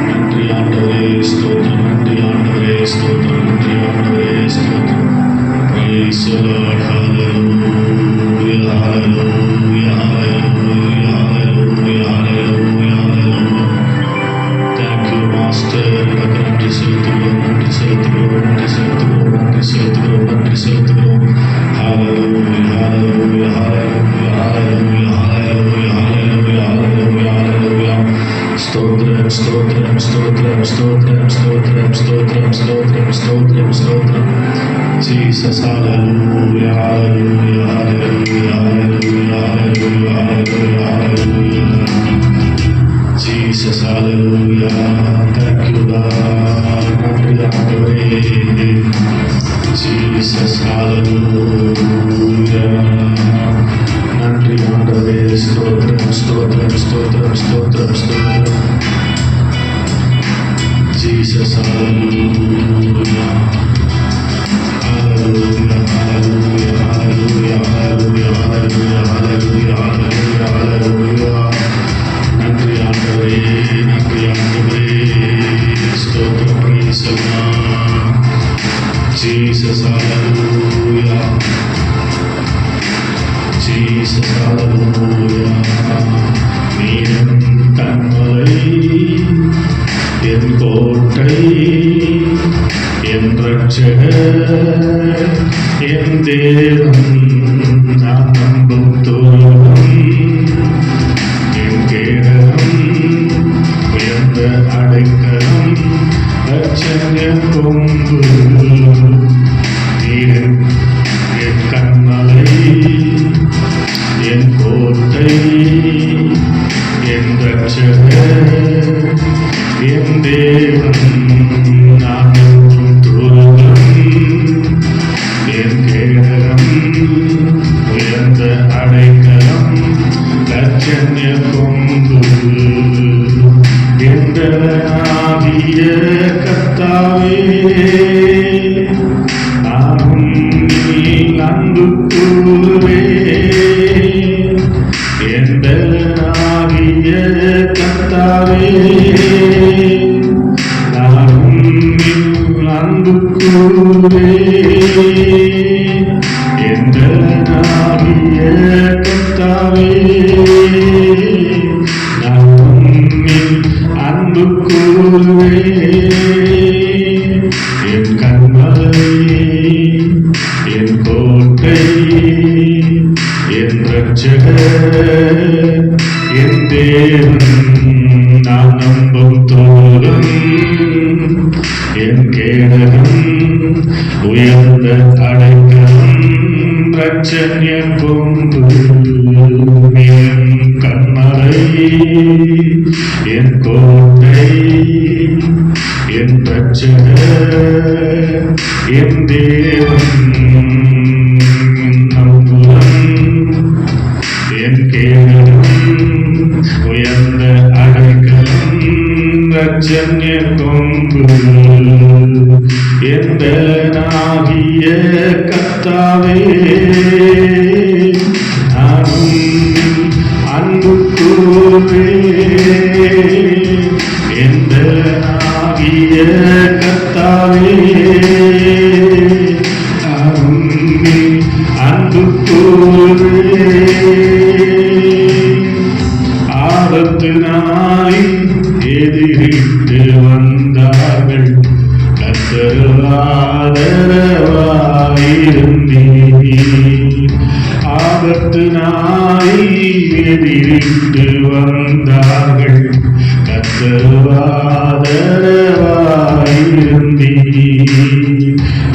நன்றி ஆண்டவரே, ஸ்தோத்திரம். நன்றி ஆண்டவரே, ஸ்தோத்திரம். நன்றி ஆண்டவரே, ஸ்தோத்திரம். Praise the Lord. Hallelujah, hallelujah, hallelujah, hallelujah, hallelujah, hallelujah. Thank you, Master. நன்றி செலுத்துகிறோம், நன்றி செலுத்துகிறோம், நன்றி செலுத்துகிறோம், நன்றி செலுத்துகிறோம், நன்றி செலுத்துகிறோம். Hallelujah, hallelujah, hallelujah, hallelujah, hallelujah, hallelujah, hallelujah, hallelujah. ஸ்தோத்திரம், ஸ்தோத்திரம், ஸ்தோத்திரம், ஸ்தோத்திரம், ஸ்தோத்திரம், ஸ்தோத்திரம், ஸ்தோத்திரம், ஸ்தோத்திரம், ஸ்தோத்திரம். Jesus, hallelujah, hallelujah, hallelujah, hallelujah, hallelujah, hallelujah, hallelujah. Jesus, hallelujah. Thank you, Lord. நன்றி ஆண்டவரே. Jesus, hallelujah. நன்றி ஆண்டவரே. ஸ்தோத்திரம், ஸ்தோத்திரம், ஸ்தோத்திரம், ஸ்தோத்திரம், ஸ்தோத்திரம். Jesus, hallelujah. Hallelujah, hallelujah, hallelujah, hallelujah, hallelujah, hallelujah, hallelujah, hallelujah. நன்றி ஆண்டவரே, நன்றி ஆண்டவரே. ஸ்தோத்திரம். Praise the Lord. Jesus, hallelujah. Jesus, hallelujah. நீரும் கண்மலை, என் கோட்டை, என் ரட்சகர், என் தேவன், நான் நம்பும் தோழன், என் கேடகம், உயர்ந்த அடைக்கலம், ரட்சக கொம்பு. நீரும் என் கண்மலை, என் கோட்டை, என் ரட்சகர், என் தேவன், நான் நம்பும் தோழன், என் கேடகம், உயர்ந்த அடைக்கலம், ரட்சண்ய கொம்பு. என்றாகிய கர்த்தாவே, நானும் நீ அன்பு கூறுவேன். என்றாகிய கர்த்தாவே, நானும் நீ அன்பு கூறுவேன். என்றாகிய கர்த்தாவே, நானும் நீ அன்பு கூறுவேன். என் கண்மலை, என் கோட்டை, என் ரட்சகர், என் தேவன், நான் நம்பும் தோழன், என் கேடகம், உயர்ந்த அடைக்கலம், ரட்சண்ய கொம்பு. என் கண்மலை, என் கோட்டை, என் ரட்சகர், என் தேவன், நம்புவன், என் கேடகம், உயர்ந்த அடைக்கலம், ரட்சண்ய கொம்பு. எந்தனாகிய கர்த்தாவே, நானும் அன்பு கூறுவேன். எந்தனாகிய கர்த்தாவே, நானும் அன்பு கூறுவேன். ஆபத்து நாளில் எதிரிட்டு வந்தார்கள், ஆதரவாயிருந்தீர். ஆபத்து நாளில் எதிரிட்டு வந்தார்கள், ஆதரவாயிருந்தீர்.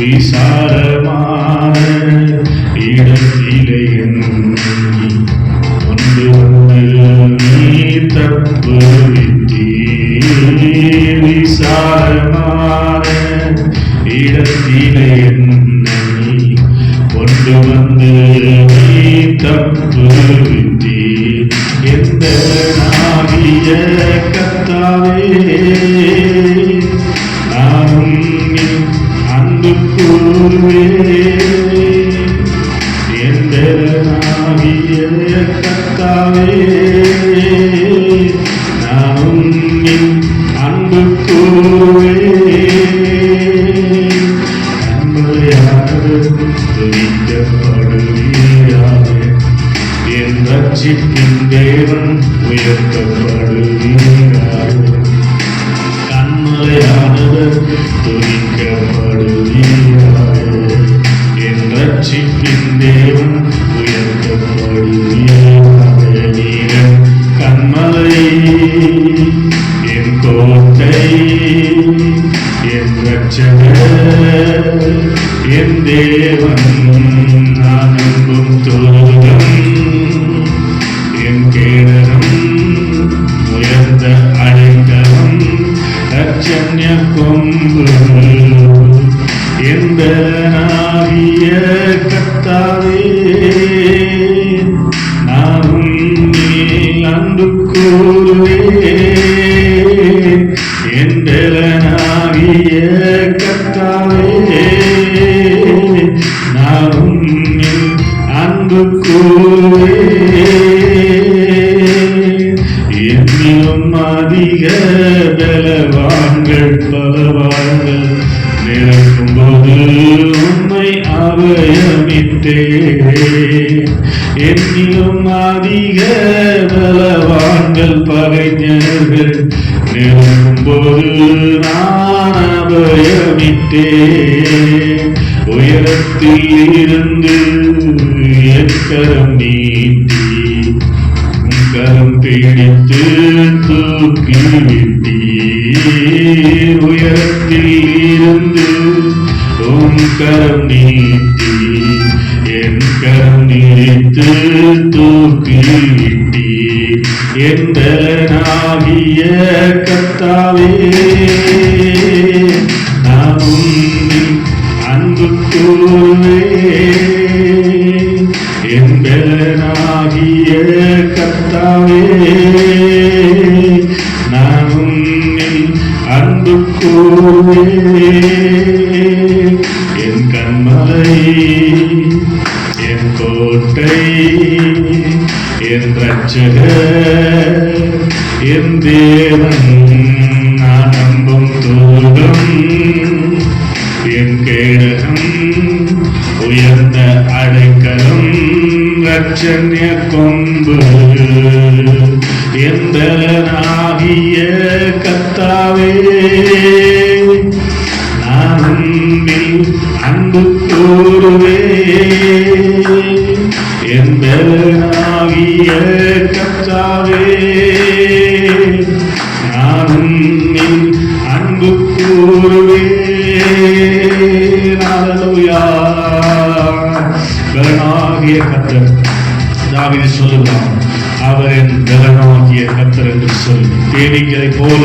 விசாலமான இடத்திலே கொண்டு வந்து நீ தப்புவித்தீர். விசாலமான இடத்திலே என்னை கொண்டு வந்து நீ தப்புவித்தீர். எந்த நாகிய கர்த்தாவே, நானும் அன்பு கூறுவேன். எந்த நாகிய கர்த்தாவே, நானும் அன்பு கூறுவே துதிக்கப்படுவீராக. என் ரட்சிப்பின் தேவன் உயர்த்தப்படுவீராக. கண்மலையானவர் துதிக்கப்படுவீராக. என் ரட்சிப்பின் தேவன் உயர்த்தப்படுவீராக. நீரன் கண்மலை, என் கோட்டை, என் ரட்சகர், என் தேவன், நான் நம்பும் துருகம், என் கேடகம், உயர்ந்த அடைக்கலம், ரட்சண்ய கொம்பு, எந்தனாகிய கர்த்தாவே, நான் உன்னில் அன்பு கூறுவேன். எந்தனாகிய கர்த்தாவே, நான் உன்னில் அன்பு கூறுவேன். என்னிலும் அதிக பலவான்கள் பலவான்கள் நிற்கும்போது உம்மை அபயமிட்டேன். என்னிலும் அதிக பலவான்கள் பகைஞர்கள் நிற்கும்போது நான் அபயமிட்டேன். உயரத்தில் இருந்து என் கரம் நீட்டி கரம் பிடித்து தூக்கி விட்டீர். உயரத்தில் இருந்து உம் கரம் நீட்டி என் கரம் நீட்டு தூக்கி விட்டீர். எந்தனாகிய கர்த்தாவே, நான் உன்னில் அன்பு கூறுவேன். எந்தனாகிய கர்த்தாவே, நான் உன்னில் அன்பு கூறுவேன். என் கண்மலை, என் கோட்டை, என் ரட்சகர், என் தேவன், நான் நம்பும் துருகம், என் கேடகம், உயர்ந்த அடைக்கலம், ரட்சண்ய கொம்பு, எந்தனாகிய கர்த்தாவே, நான் உன்னில் அன்பு கூறுவேன். எந்தனாகிய கர்த்தாவே, நான் உன்னில் அன்பு கூறுவேன். அல்லேலூயா. பலனாகிய கர்த்தர், தாவீது சொல்லுகிறான், அவர் என் பலனாகிய கர்த்தர் என்று சொல்லி தேனீக்களை போல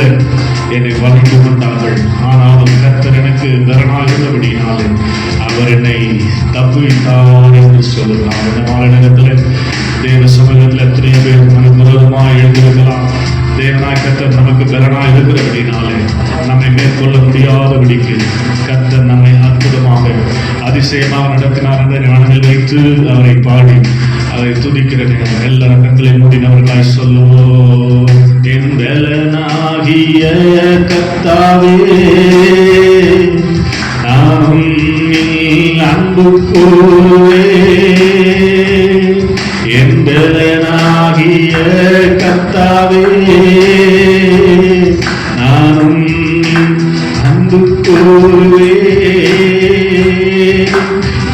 என்னை வளைந்து கொண்டார்கள். ஆனாலும் கர்த்தர் எனக்கு பலனாகிறபடினாலே அவர் என்னை தப்புவித்தார் என்று சொல்லுகிறார். இந்த மாலை நேரத்தில் தேவ சமூகத்தில் எத்தனையோ பேர் நமக்கு விரோதமாக எழுந்திருக்கலாம். தேவனாய் கர்த்தர் நமக்கு பலனாய் இருக்கிறபடினாலே நம்மை மேற்கொள்ள முடியாதபடிக்கு கர்த்தர் நம்மை அற்புதமாக அதிசயமாக நடத்தினார் என்ற ஞானத்தில் வைத்து அவரை பாடி அவரை துதிக்கிற நேரம் எல்லாரும் கண்களை மூடினவர்களாய் சொல்லுவோம். என் பலனாகிய கர்த்தாவே, நான் உன்னில் அன்பு கூறுவேன். என் பலனாகிய கர்த்தாவே, நான் உன்னில் அன்பு கூறுவேன்.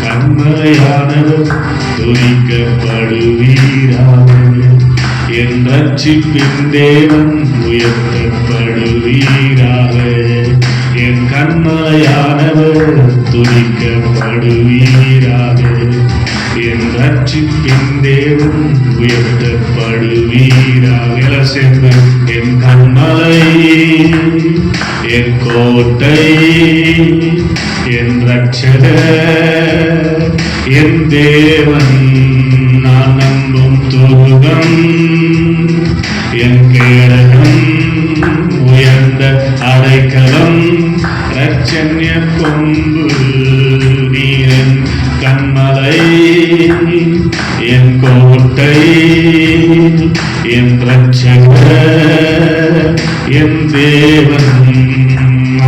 கண்மலையானவர் துதிக்கப்படுவீராக. என் ரட்சிப்பின் தேவன் உயர்த்தப்படுவீராக. என் கண்மலையானவர் துதிக்கப்படுவீராக. என் ரட்சிப்பின் தேவன் உயர்த்தப்படுவீராக. எல்லாம் சேர்ந்து என் கண்மலை, என் கோட்டை, என் ரட்சகர், என் தேவன், நான் நம்பும் துருகம், என் கேடகம், உயர்ந்த அடைக்கலம், ரட்சண்ய கொம்பு, நீரன் கண்மலை, என் கோட்டை, என் ரட்சகர், என் தேவன்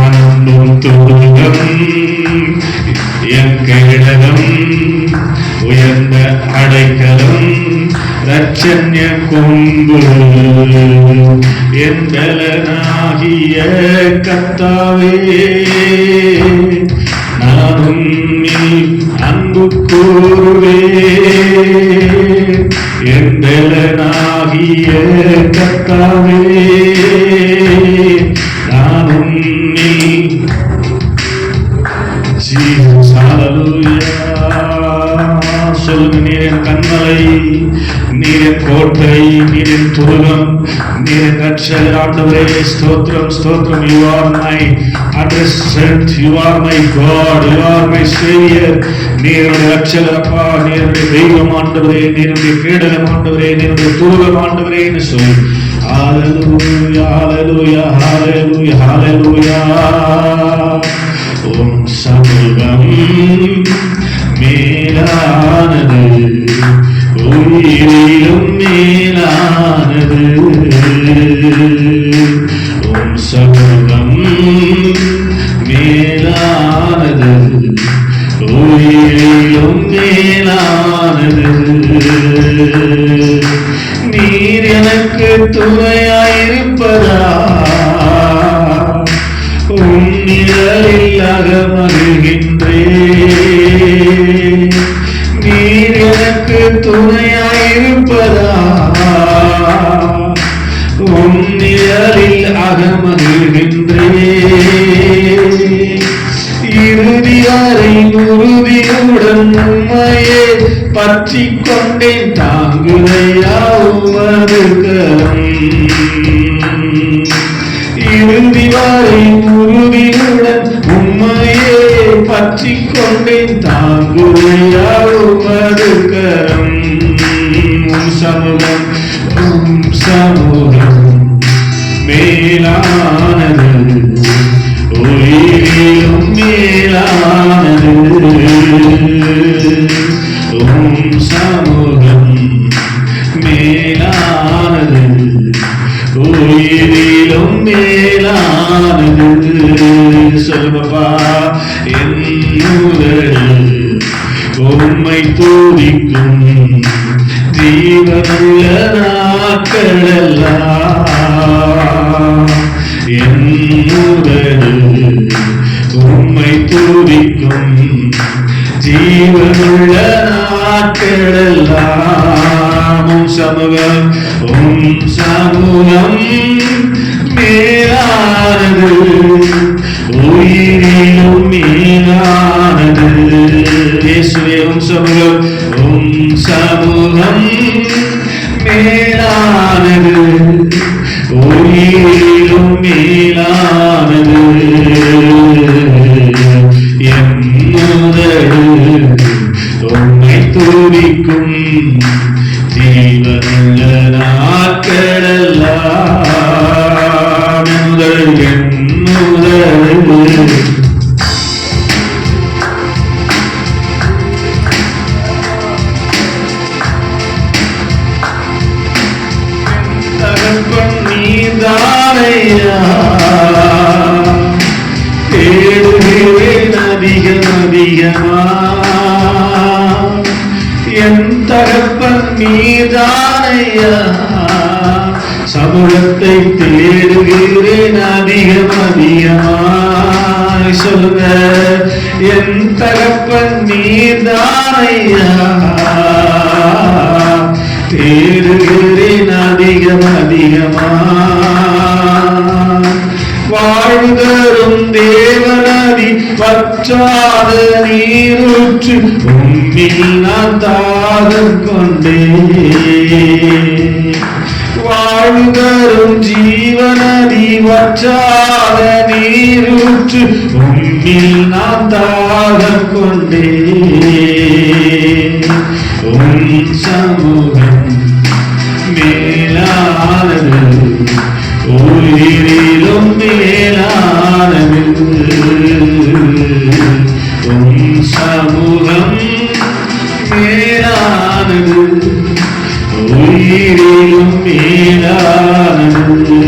அன்பும் துருகம் என் கேடகம் உயர்ந்த அடைக்கலம் ரட்சண்ய கொம்பு என் பலனாகிய கர்த்தாவே நான் உன்னில் அன்பு கூறுவே என் பலனாகிய கர்த்தாவே நான் உன்னில் Jesus, hallelujah. சொல்லுங்க, நீர் என் கண்மலை, நீர் என் கோட்டை, நீர் என் துருகம், நீர் என் ரட்சகர். ஆண்டவரே ஸ்தோத்திரம் ஸ்தோத்திரம். You are my advocate, you are my God, you are my Savior. நீருடைய ரட்சகர் அப்பா, நீருடைய தெய்வம் ஆண்டவரே, நீருடைய கேடகம் ஆண்டவரே, நீருடைய துருகம் ஆண்டவரே என்று சொல்லி hallelujah, hallelujah, hallelujah, hallelujah. உம் சமூகம் மேலானது, உயிரிலும் மேலானது. உம் சமூகம் மேலானது, உயிரிலும் மேலானது. நீர் எனக்கு துணையாயிருப்பதா உன்னிழலில் அகமகிழ்கின்றேன். நீர் எனக்கு துணையாயிருப்பதா உன்னிழலில் அகமகிழ்கின்றேன். இறுதி வரை உறுதியுடன் உம்மையே பற்றிக் கொண்டேன். தாங்குதையா உமது கரம். இறுதி வரை உறுதியுடன் உம்மையே பற்றிக் கொண்டேன். தாங்குதையா உமது கரம். உம் சமூகம், உம் சமூகம் மேலானது, உயிரிலும் மேலானது. உம் சமூகம் மேலானது, உயிரிலும் மேலானது. சொல்லுப்பா, என் உதடு உம்மை துதிக்கும் ஜீவனுள்ள நாட்களெல்லாம். என் உதடு உம்மை துதிக்கும் ஜீவனுள்ள நாட்களெல்லாம். உம் சமூகம், உம் சமூகம் மேலானது, உயிரிலும் மேலானது. இயேசுவே, உம் சமூகம், உம் சமூகம் மேலானது, உயிரிலும் மேலானது. என் உதடு உம்மை துதிக்கும் ஜீவனுள்ள நாட்களெல்லாம். என் உதடு தகப்பன் நீதானையா. தேடுகிறேன் அதிகம் அதிகமா. என் தகப்பன் நீதானையா. சமூகத்தை தேடுகிறேன் அதிகம் அதிகமாய். சொல்லுங்க, என் தகப்பன் நீதானையா. தேடுகிறேன் அதிகம் அதிகமாய். வாழ்தரும் தேவனதி வற்றாத நீரூற்று உம்மில் நான் தாகம் கொண்டேன். வாழ்தரும் ஜீவனதி வற்றாத நீரூற்று உம்மில் நான் தாகம் கொண்டேன். உம் சமூகம் மேலானது, உயிரிலும் மேலானது. உம் சமூகம் மேலானது, உயிரிலும் மேலானது.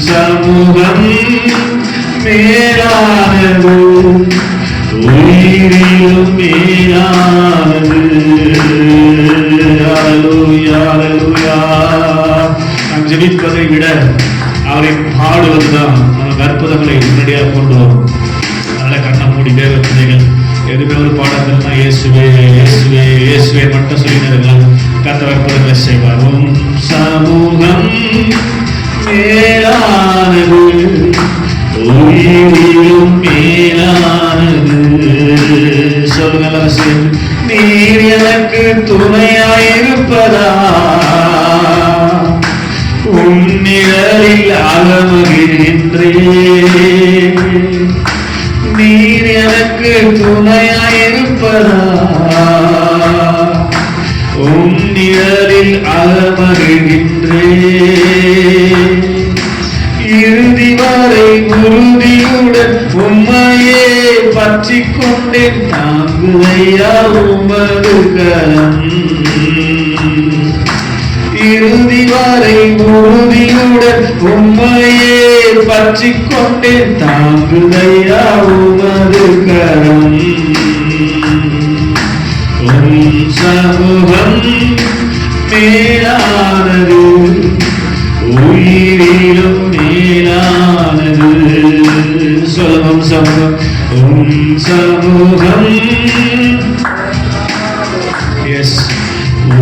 சமூகம் மேலானது, உயிரிலும் மேலானது. ஹல்லேலூயா, ஹல்லேலூயா. நாம் ஜெபிப்பதை விட அவரை பாடுவதுதான் நமக்கு அற்புதங்களை உடனடியாக கொண்டு வரும். அதனால கண்ணை மூடி தேவ பிள்ளைகள் எதுவுமே ஒரு பாடத்தில்னா இயேசுவே இயேசுவே இயேசுவே மட்டும் சொல்லினார்கள். கர்த்தர் அற்புதங்களை செய்வார். சமூகம் மேலானது, உயிரிலும் மேலானது. சொல்லுங்கள், நீர் எனக்கு துணையாயிருப்பதா, உன்னிழலில் அகமகிழ்கின்றேன். நீர் எனக்கு துணையாயிருப்பதா, உன்னிழலில் அகமகிழ்கின்றேன். இறுதி வரை உறுதியுடன் உம்மையே பற்றிக் கொண்டேன். தாங்குதையா உமது கரம். இறுதி வரை உறுதியுடன் உம்மையே பற்றிக் கொண்டேன். தாங்குதையா உமது கரம். சமூகம் மேலானது, உயிரிலும் மேலானது. சொல்லும் சமூகம், சமூகம்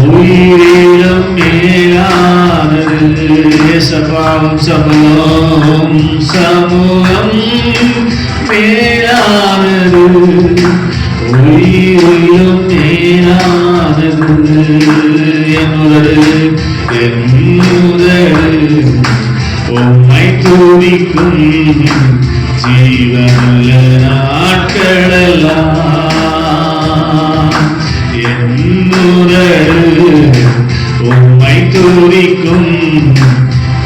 உயிரிலும் மேலானது. சபாவும் சமூகம், சமூகம் மேலானது, உயிரிலும் மேலானது. என்னுதடு உம்மை துதிக்கும் ஜீவனுள்ள நாட்களெல்லாம். என்னுதடு உம்மை துதிக்கும்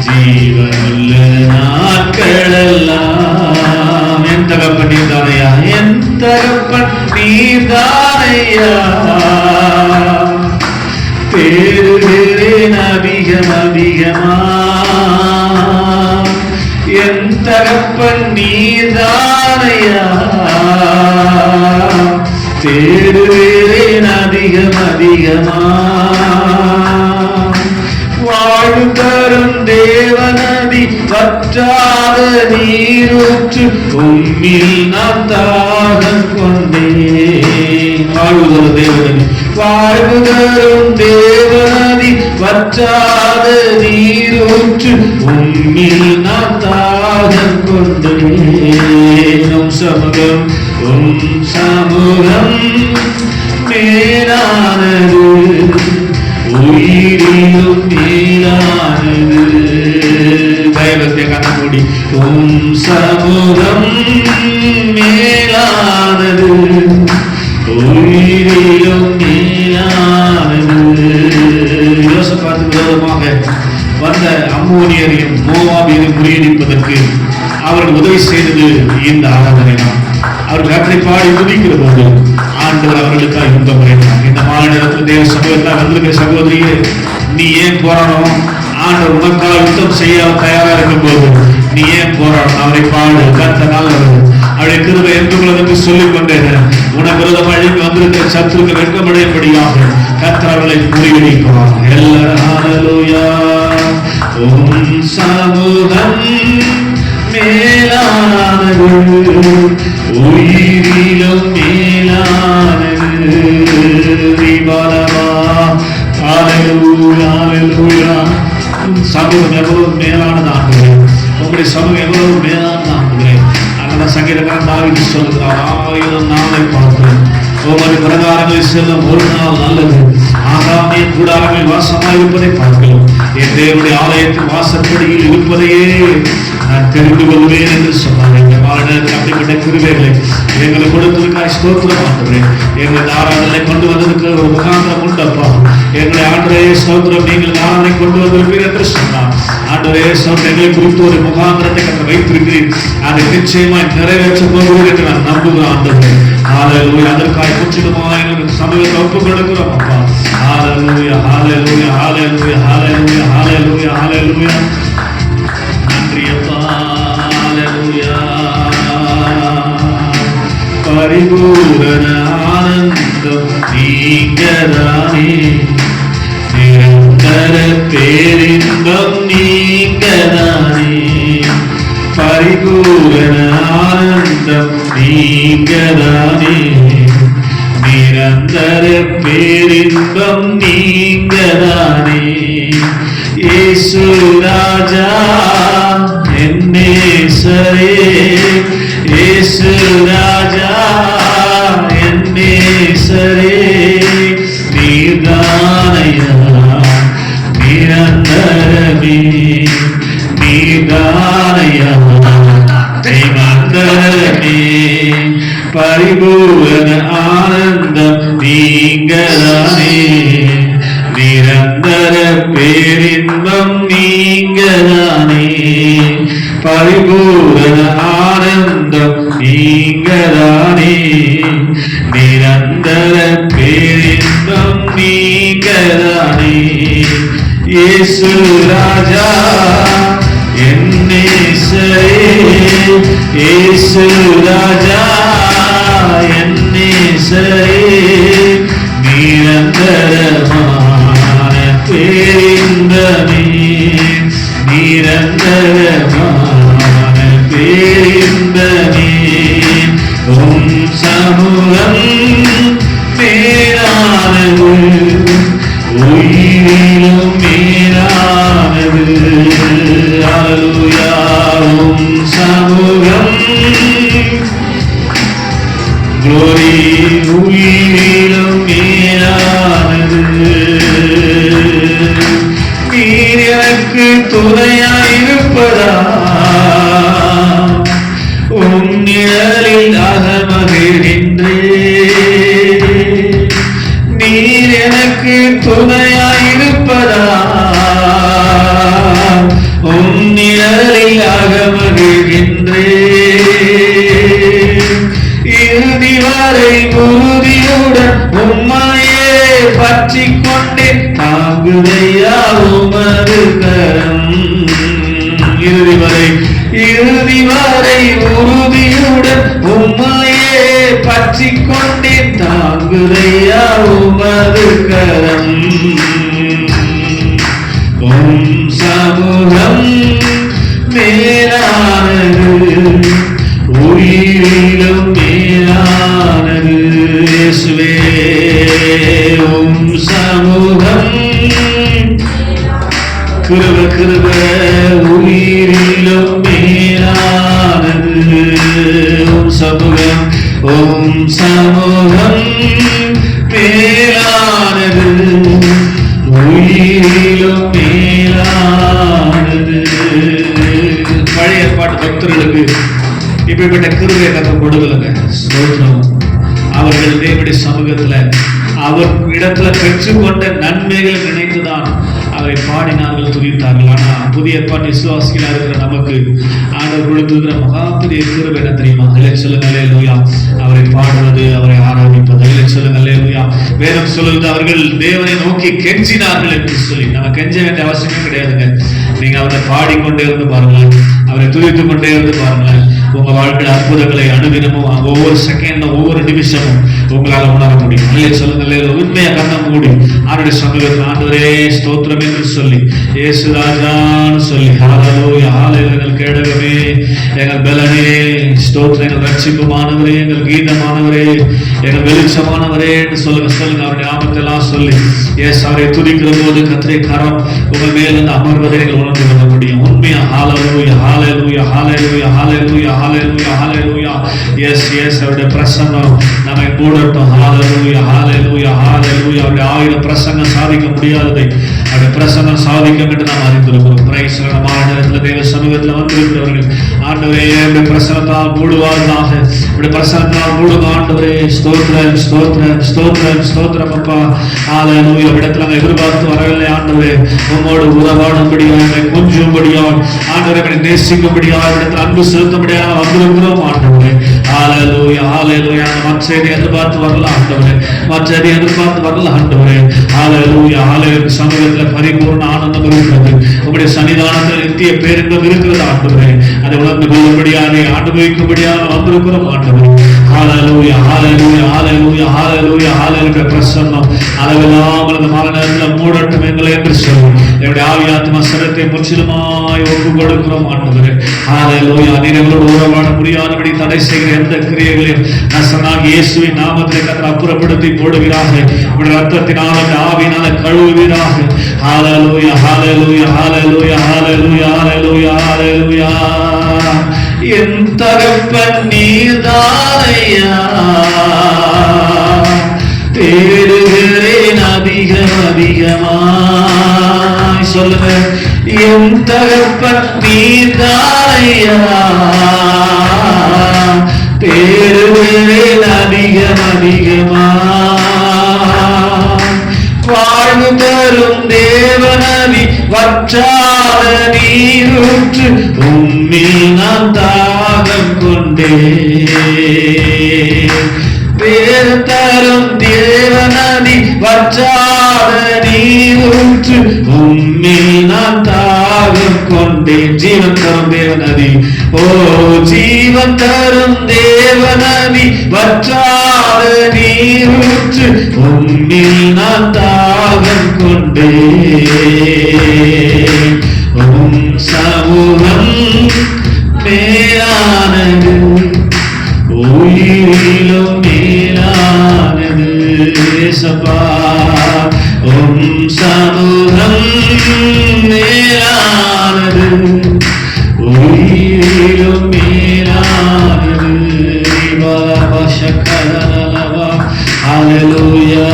ஜீவனுள்ள நாட்களெல்லாம். என் தகப்பன் நீர்தானையா, என் தகப்பன் நீர்தானையா. தேடுகிறேன் அதிகம் அதிகமா, என் தகப்பன் நீர்தானையா. தேடுகிறேன் அதிகம் அதிகமா. வாழ்வு தரும் தேவநதி, வற்றாத நீரூற்று, உம்மில் நான் தாகம் கொண்டேன். வாழ்வு தரும் தேவநதி, வாழ்வு தரும் தேவநதி, வற்றாத நீரூற்று, உம்மில் நான் தாகம் கொண்டேன். சமூகம், சமூகம் மேலானது, உயிரிலும் மேலானது. பயபக்திய கண்ணமூடி, சமூகம் மேலானது, உயிரிலும் மேலானது. யோசபாத்துக்கு விரோதமாக வந்த அம்மோனியரையும் மோவாபியரையும் முறியடிப்பதற்கு அவர்கள் உதவி செய்தது இந்த ஆராதனை தான். அவர்கள் கட்டளை பாடி துதிக்கிற போது ஆண்டவர் அவர்களுக்காக யுத்தம் புரிந்தார். இந்த மாநிலத்தில் தேவ சமூகத்தில் வந்திருக்கிற சகோதரியே, நீ ஏன் போராடணும்? ஆண்டவர் உனக்காக யுத்தம் செய்ய தயாரா இருக்கும் போது நீ ஏன் போராடணும்? அவரை பாடு, கர்த்தர் நல்லவர், அவருடைய கிருபை என்றுள்ளது என்று சொல்லிக் கொண்டேன். உனக்கு விரோதமாக எழுப்பி வந்திருக்கிற சத்துருக்கு வெட்கமடையும்படியாக கர்த்தர் அவர்களை முறியடிப்பார். எல்லாரும் ஹல்லேலூயா. சமூகம் மேலானது, உயிரிலும் மேலானது. சமூகம் எவ்வளவு மேலானது ஆண்டுகிறே, உங்களுடைய சமூகம் எவ்வளவு மேலானது ஆண்டுகிறே. அதனால சங்கீதக்காரன் தாவீது சொல்கிறார், 1000 நாளை பார்க்கிறேன், ஒவ்வொரு பிரகாரங்களில் செல்லும் ஒரு நாள் நல்லது. ஆகாமியின் கூடாரங்களில் வாசமாய் இருப்பதை பார்க்கிறோம். என் தேவனுடைய ஆலயத்தின் வாசற்படியில் இருப்பதையே நான் தெரிந்து கொள்வேன் என்று சொன்னார். இந்த மாநிலத்தில் அப்படிப்பட்ட கிருபைகளை எங்களுக்கு கொடுத்திருக்காய். ஸ்தோத்திரம் ஆண்டவரே. எங்கள் ஆராதனை கொண்டு வந்ததுக்கு ஒரு முகாந்திரம் உண்டப்பா. எங்களை ஆண்டவரே ஸ்தோத்திரம், நீங்கள் ஆராதனை கொண்டு வந்திருப்பீர் என்று சொன்னார். ஆண்டவரே ஸ்தோத்திரம், எங்களை குறித்து ஒரு முகாந்திரத்தை கண்டு வைத்திருக்கிறேன். அதை நிச்சயமாய் நிறைவேற்ற போகிறேன் என்று நான் நம்புகிறேன் ஆண்டவரே. ஹல்லேலூயா. அதற்காக முற்றிலுமாய் எங்களுக்கு சமூகத்தை ஒப்புக் கொடுக்கிறோம் அப்பா. ஹல்லேலூயா, ஹல்லேலூயா, ஹல்லேலூயா, ஹல்லேலூயா, ஹல்லேலூயா, ஹல்லேலூயா. நன்றி பரிபூரண ஆனந்தம் நீங்கதானே, நிரந்தர பேரின்பம் நீங்கதானே, பரிபூரண ஆனந்தம் நீங்கதானே, நிரந்தர பேரின்பம் நீங்கதானே. இயேசு ராஜா என் நேசரே, இயேசு ராஜா என் நேசரே, நீர்தானையா நிரந்தரமே, நீர்தானையா நிரந்தரமே, பரிபூரண ஆனந்தம் நீங்கதானே, நிரந்தர பேரின்பம் நீங்கதானே, பரிபூரண ஆனந்தம் நீங்கதானே, நிரந்தர பேரின்பம் நீங்கதானே. இயேசு ராஜா என் நேசரே, இயேசு ராஜா என் நேசரே, நிரந்தரமான பேரின்பமே, நிரந்தரமான பேரின்பமே. உம் சமூகம் மேலானது, உயிரிலும் மேலானது. அல்லேலூயா. உம் சமூகம் glory உயிரிலும் மேலானது. நீர் எனக்கு துணையாயிருப்பதா, உன் நிழலில் அகமகிழ்கின்றேன். நீர் எனக்கு துணையாயிருப்பதா, உன் நிழலில் அகமகிழ்கின்றேன். இறுதி வரை உறுதியுடன் உம்மையே பற்றிக் கொண்டே தாங்குதையா உமது கரம். இறுதி வரை உறுதியுடன் உம்மையே பற்றிக் கொண்டே தாங்குதையா உமது கரம். உம் சமூகம் மேலானது, உயிரிலும் மேலானது. இயேசுவே உம் சமூகம் கிருப கிருப உயிரிலும் மேலானது. உம் சமூகம், உம் சமூகம் மேலானது, உயிரிலும் மேலானது. பழைய ஏற்பாட்டு பக்தர்களுக்கு இப்படிப்பட்ட கிருபையை கர்த்தர் கொடுக்கலங்க. ஸ்தோத்திரம். அவர்கள் தேவனுடைய சமூகத்துல அவர் இடத்துல பெற்றுக்கொண்ட நன்மைகளை நினைத்துதான் அவரை பாடினார்கள், துதித்தார்கள். ஆனா புதிய ஏற்பாட்டு விசுவாசிகளா இருக்கிற நமக்கு ஆண்டவர் கொடுத்திருக்கிற மகா பெரிய கிருபை என்ன தெரியுமா? சொல்லுங்க அல்லேலூயா. அவரை பாடுவது, அவரை ஆராதிப்பது. சொல்லுங்க அல்லேலூயா. வேதம் சொல்லுது அவர்கள் தேவனை நோக்கி கெஞ்சினார்கள் என்று சொல்லி. நம்ம கெஞ்ச வேண்டிய அவசியமே கிடையாதுங்க. நீங்க அவரை பாடிக்கொண்டே இருந்து பாருங்களேன், அவரை துதித்துக் கொண்டே இருந்து பாருங்களேன். உங்க வாழ்க்கையில் அற்புதங்களை அனுதினமும் ஒவ்வொரு செகண்டும் ஒவ்வொரு நிமிஷமும் உங்களால உணர முடியும். சொல்லுங்க உண்மையா கண்ண மூடி ஆண்டுடைய சமூகத்தில் ஆண்டவரே ஸ்தோத்திரம் என்று சொல்லி, இயேசு ராஜான்னு சொல்லி, ஹல்லேலூயா ஹல்லேலூயா. எங்கள் கேடகமே, எங்கள் பலனே, ஸ்தோத்திரம். எங்கள் ரட்சிப்புமானவரே, எங்கள் கீதமானவரே, எங்கள் வெளிச்சமானவரே என்று சொல்லுங்க. சொல்லுங்க அவருடைய நாமத்தை எல்லாம் சொல்லி, அவரை துதிக்கிற போது கர்த்தருடைய கரம் உங்கள் மேல் இருந்து அமர்வதை நீங்கள் உணர்ந்து கொள்ள முடியும். உண்மையா ஹல்லேலூயா ஹல்லேலூயா ஹல்லேலூயா ஹல்லேலூயா ஹல்லேலூயா ஹல்லேலூயா. அவருடைய பிரசன்னம் நம்மை மூடட்டும். ஹல்லேலூயா ஹல்லேலூயா ஹல்லேலூயா. அவருடைய ஆயிரம் பிரசன்னம் சாதிக்க முடியாததை அவருடைய பிரசன்னம் சாதிக்கும் என்று நாம் அறிந்திருக்கிறோம். பிரைஸ் நேரத்தில் தேவ சமூகத்தில் வந்திருக்கிறவர்கள் ஆண்டவரே அவருடைய பிரசன்னத்தால் மூடுவார்களாக. அவருடைய பிரசன்னத்தால் மூடுங்க ஆண்டவரே. ஸ்தோத்திரம் ஸ்தோத்திரம் ஸ்தோத்திரம் ஸ்தோத்திரம் அப்பா. ஹல்லேலூயா. இடத்துல நாங்கள் எதிர்பார்த்து வரவில்லை ஆண்டவரே. உம்மோடு உறவாடும்படியாக, கொஞ்சும்படியாக, ஆண்டவரை நேசிக்கும்படியாக, இடத்துல அன்பு செலுத்தும்படியாக வந்திருக்கிறோம் ஆண்டவரே. ஹalleluya ஹalleluya. மற்றதை எதிர்பார்த்து வரலாம் ஆண்டவரே, மற்றதை எதிர்பார்த்து வரலாம் ஆண்டவரே. ஹalleluya ஹalleluya. சமூகத்தில் பரிபூர்ண ஆனந்தம் இருக்கிறது, உங்களுடைய சன்னிதானத்தில் நித்திய பேரின்பம் இருக்கிறது ஆண்டவரே. அதை உணர்ந்து கொள்ளும்படியாக அனுபவிக்கும்படியாக வந்திருக்கிறோம் ஆண்டவரே. ஹalleluya ஹalleluya ஹalleluya ஹalleluya ஹalleluya. பிரசன்னம் அளவில்லாமல் இந்த மாலை நேரத்தில் மூடட்டும் எங்களை என்று சொல்லி என்னுடைய ஆவி ஆத்மா சரத்தை முற்றிலுமாய் ஒப்பு கொடுக்கிறோம் ஆண்டவரே. ஹalleluya. நீங்களோடு உறவாட முடியாதபடி தடை செய்கிற எந்த கிரியைகளையும் நசனாகிய இயேசுவின் நாமத்திலே கர்த்தர் அப்புறப்படுத்தி போடுவீராக. உம்முடைய ரத்தத்தினால ஆவியினால கழுவுவீராக. ஹalleluya ஹalleluya ஹalleluya ஹalleluya ஹalleluya ஹalleluya. என் தகப்பன் நீர்தானையா, தேடுகிறேன் அதிகம் அதிகமாய். சொல்லுங்க, என் தகப்பன் நீர்தானையா, தேடுகிறேன் அதிகம் அதிகமாய். வாழ்வு தரும் தேவனதி வற்றாத நீரூற்று, உம்மில் நான் தாகம் கொண்டேன். வேறு தரும் தேவனதி வற்றாத நீரூற்று, உம்மில் நான் தாகம் கொண்டேன். ஜீவன் தரும் தேவனதி, ஓ ஜீவன் தரும் தேவனதி வற்றாத நீரூற்று, உம்மில் நான் தாகம் கொண்டேன். உம் சமூகம் மேலானது, உயிரிலும் மேலானது இயேசப்பா. உம் சமூகம் மேலானது, உயிரிலும் மேலானது. ஹalleluya.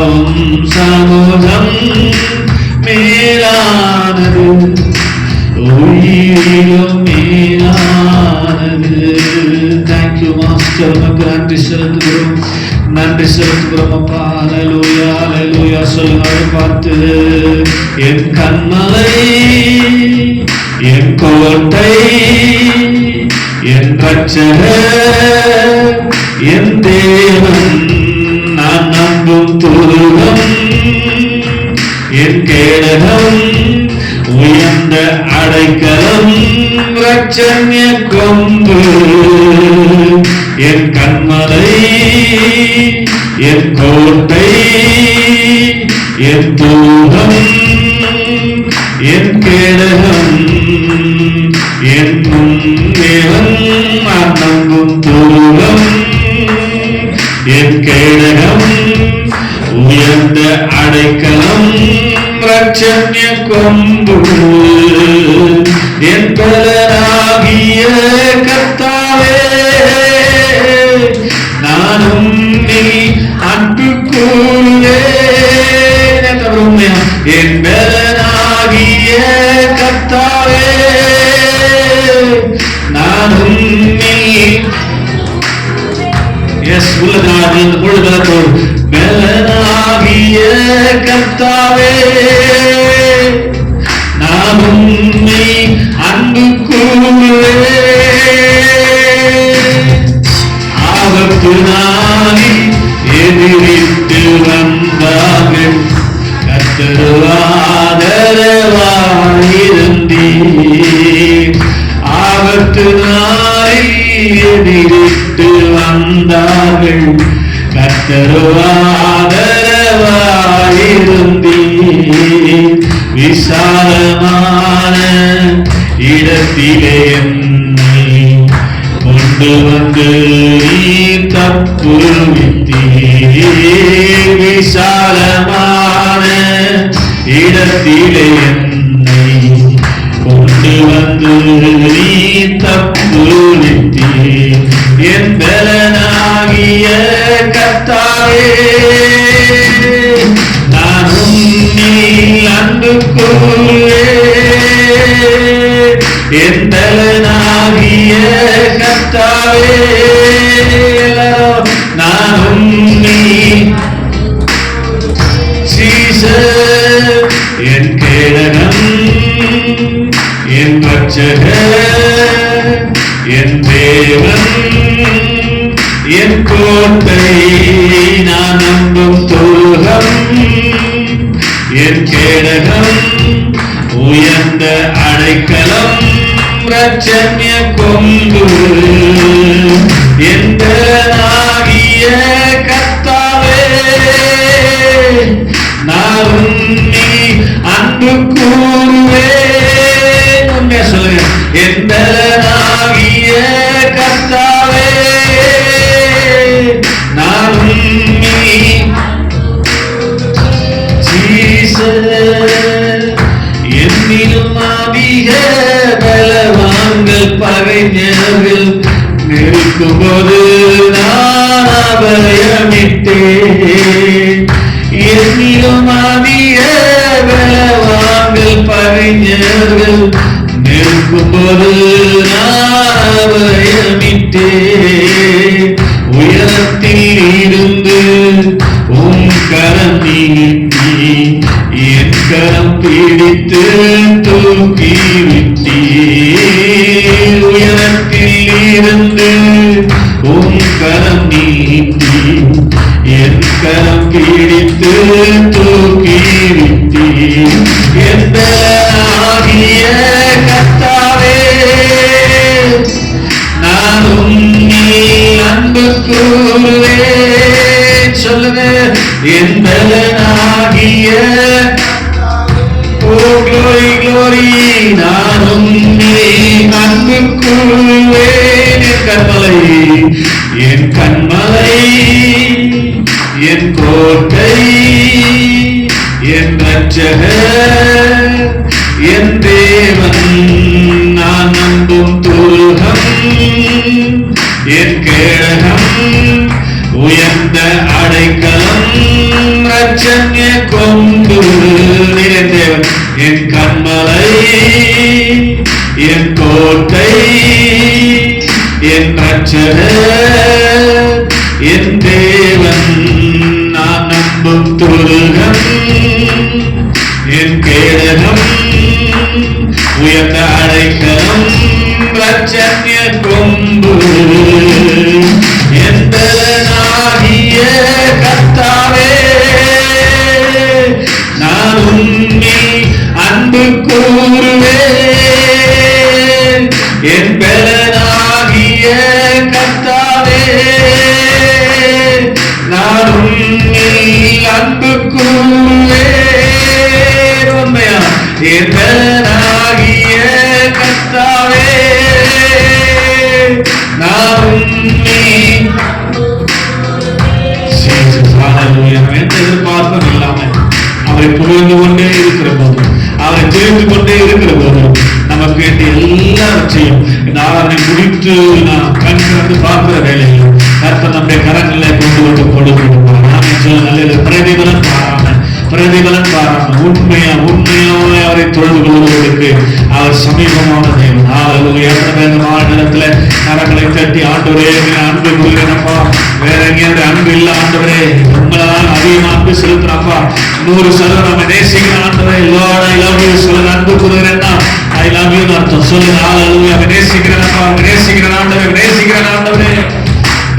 உம் சமூகம் மேலானது, உயிரிலும் மேலானது. தேங்க்யூ மாஸ்டர், உமக்கு நன்றி செலுத்துகிறோம், நன்றி செலுத்துகிறோம் அப்பா. ஹalleluya ஹalleluya. சொல்லுங்க பார்த்து, என் கண்மலை, என் கோட்டை, என் ரட்சகர், என் தேவன், நான் நம்பும் துருகம், என் கேடகம், உயர்ந்த அடைக்கலம், ரட்சண்ய கொம்பு. என் கண்மலை, என் கோட்டை, என் தூகம், என் கேடகம், என்னும் தேவன், நான் நம்பும் துருகம், என் கேடகம், உயர்ந்த அடைக்கலம், ரட்சண்ய கொம்பு. என் பலனாகிய கர்த்தாவே, நானும் நீ அன்பு கூறுவேன். என் பலனாகிய கர்த்தாவே, நானும் நீ. எஸ் உள்ளதாகிய பொழுதோடு பலனாகிய கர்த்தாவே, நான் உம்மை அன்பு கூறுவேன். ஆபத்து நாளில் எதிரிட்டு வந்தார்கள், கர்த்தர் ஆதரவாயிருந்தீர். ஆபத்து நாளில் எதிரிட்டு வந்தார்கள், கர்த்தர் ஆதரவாயிருந்தீர். விசாலமான இடத்திலே என்னை கொண்டு வந்து நீர் தப்புவித்தீர். விசாலமான இடத்திலே என்னை கொண்டு வந்து நீர் தப்புவித்தீர். என் பலனாகிய கர்த்தாவே, நானும் நீ அன்பு கூறுவேன். என் பலனாகிய கர்த்தாவே, நானும் நீ. ஜீசஸ் என் கேடகம், என் ரட்சகர், என் தேவன், என் கோட்டை, நான் நம்பும் துருகம், என் கேடகம், உயர்ந்த அடைக்கலம், ரட்சண்ய கொம்பு, எந்தனாகிய கர்த்தாவே, நான் உன்னை அன்பு கூறுவேன். உண்மையா சொல்லுங்க, எந்தனாகிய கர்த்தாவே, நான் உன்னை என்னிலும் அதிக பலவான்கள் பகைஞர்கள் நிற்கும்போது நான் அபயமிட்டேன். என்னிலும் அதிக பலவான்கள் பகைஞர்கள் நிற்கும்போது நான் அபயமிட்டேன். உயரத்தில் இருந்து உன் கரம் நீட்டி என் கரம் பிடித்து தூக்கி விட்டீர். உயரத்தில் இருந்து உன் கரம் நீட்டி என் கரம் பிடித்து தூக்கி விட்டீர். எந்தனாகிய கர்த்தாவே, நான் உன்னில் அன்பு கூறுவேன். சொல்லுங்க, எந்தனாகிய, ஓ glory glory, நான் உன்னில் அன்பு கூறுவேன். என் கண்மலை, என் கண்மலை, என் கோட்டை, என் ரட்சகர், என் தேவன், நான் நம்பும் துருகம், என் கேடகம், உயர்ந்த அடைக்கலம், ரட்சண்ய கொம்பு, என் தேவன், என் கண்மலை, என் கோட்டை, என் ரட்சகர், என் தேவன், நான் நம்பும் துருகம், என் கேடகம், உயர்ந்த அடைக்கலம், ரட்சண்ய கொம்பு, எந்தனாகிய கர்த்தாவே, நான் உன்னில் அன்பு கூறுவேன். என் பலனாகிய கர்த்தாவே, நான் உன்னில் அன்பு கூறுவேன். உண்மையா, என் பலனாகிய கர்த்தாவே, நான் உன்னில் எந்த எதிர்பார்ப்பும் இல்லாமல் அவரை புகழ்ந்து கொண்டே இருக்கிற போது, அவரை தெரிந்து கொண்டே இருக்கிற போது, நமக்கு வேண்டிய எல்லாவற்றையும் இந்த ஆராதனை முடித்து நாம் கண் திறந்து பார்க்கிற வேலையில் கர்த்தர் நம்முடைய கரங்களை கொண்டு வந்து கொடுக்கிறார். நாமே சொல்ல நல்லது, பிரதிபலன் பாராமல், பிரதிபலன் பாராமல் உண்மையோ அவரை தொழுது கொள்வதற்கு அவர் சமீபமான தேவன். நேரத்துல கரங்களை தட்டி, ஆண்டவரே அன்பு கொடுக்கிறேனப்பா, வேற எங்கேயாவது அன்பு இல்ல ஆண்டவரே, உங்களால் அதிகமா அன்பு செலுத்துறப்பா, 100% நம்ம நேசிக்கிற ஆண்டவரே, Lord I love you சொல்லுங்க. அன்பு கொடுக்கிறேன்னா I love you அர்த்தம் சொல்லுங்க. ஹalleluya, நேசிக்கிறேனப்பா, நேசிக்கிறேன் ஆண்டவரே, நேசிக்கிறேன் ஆண்டவரே.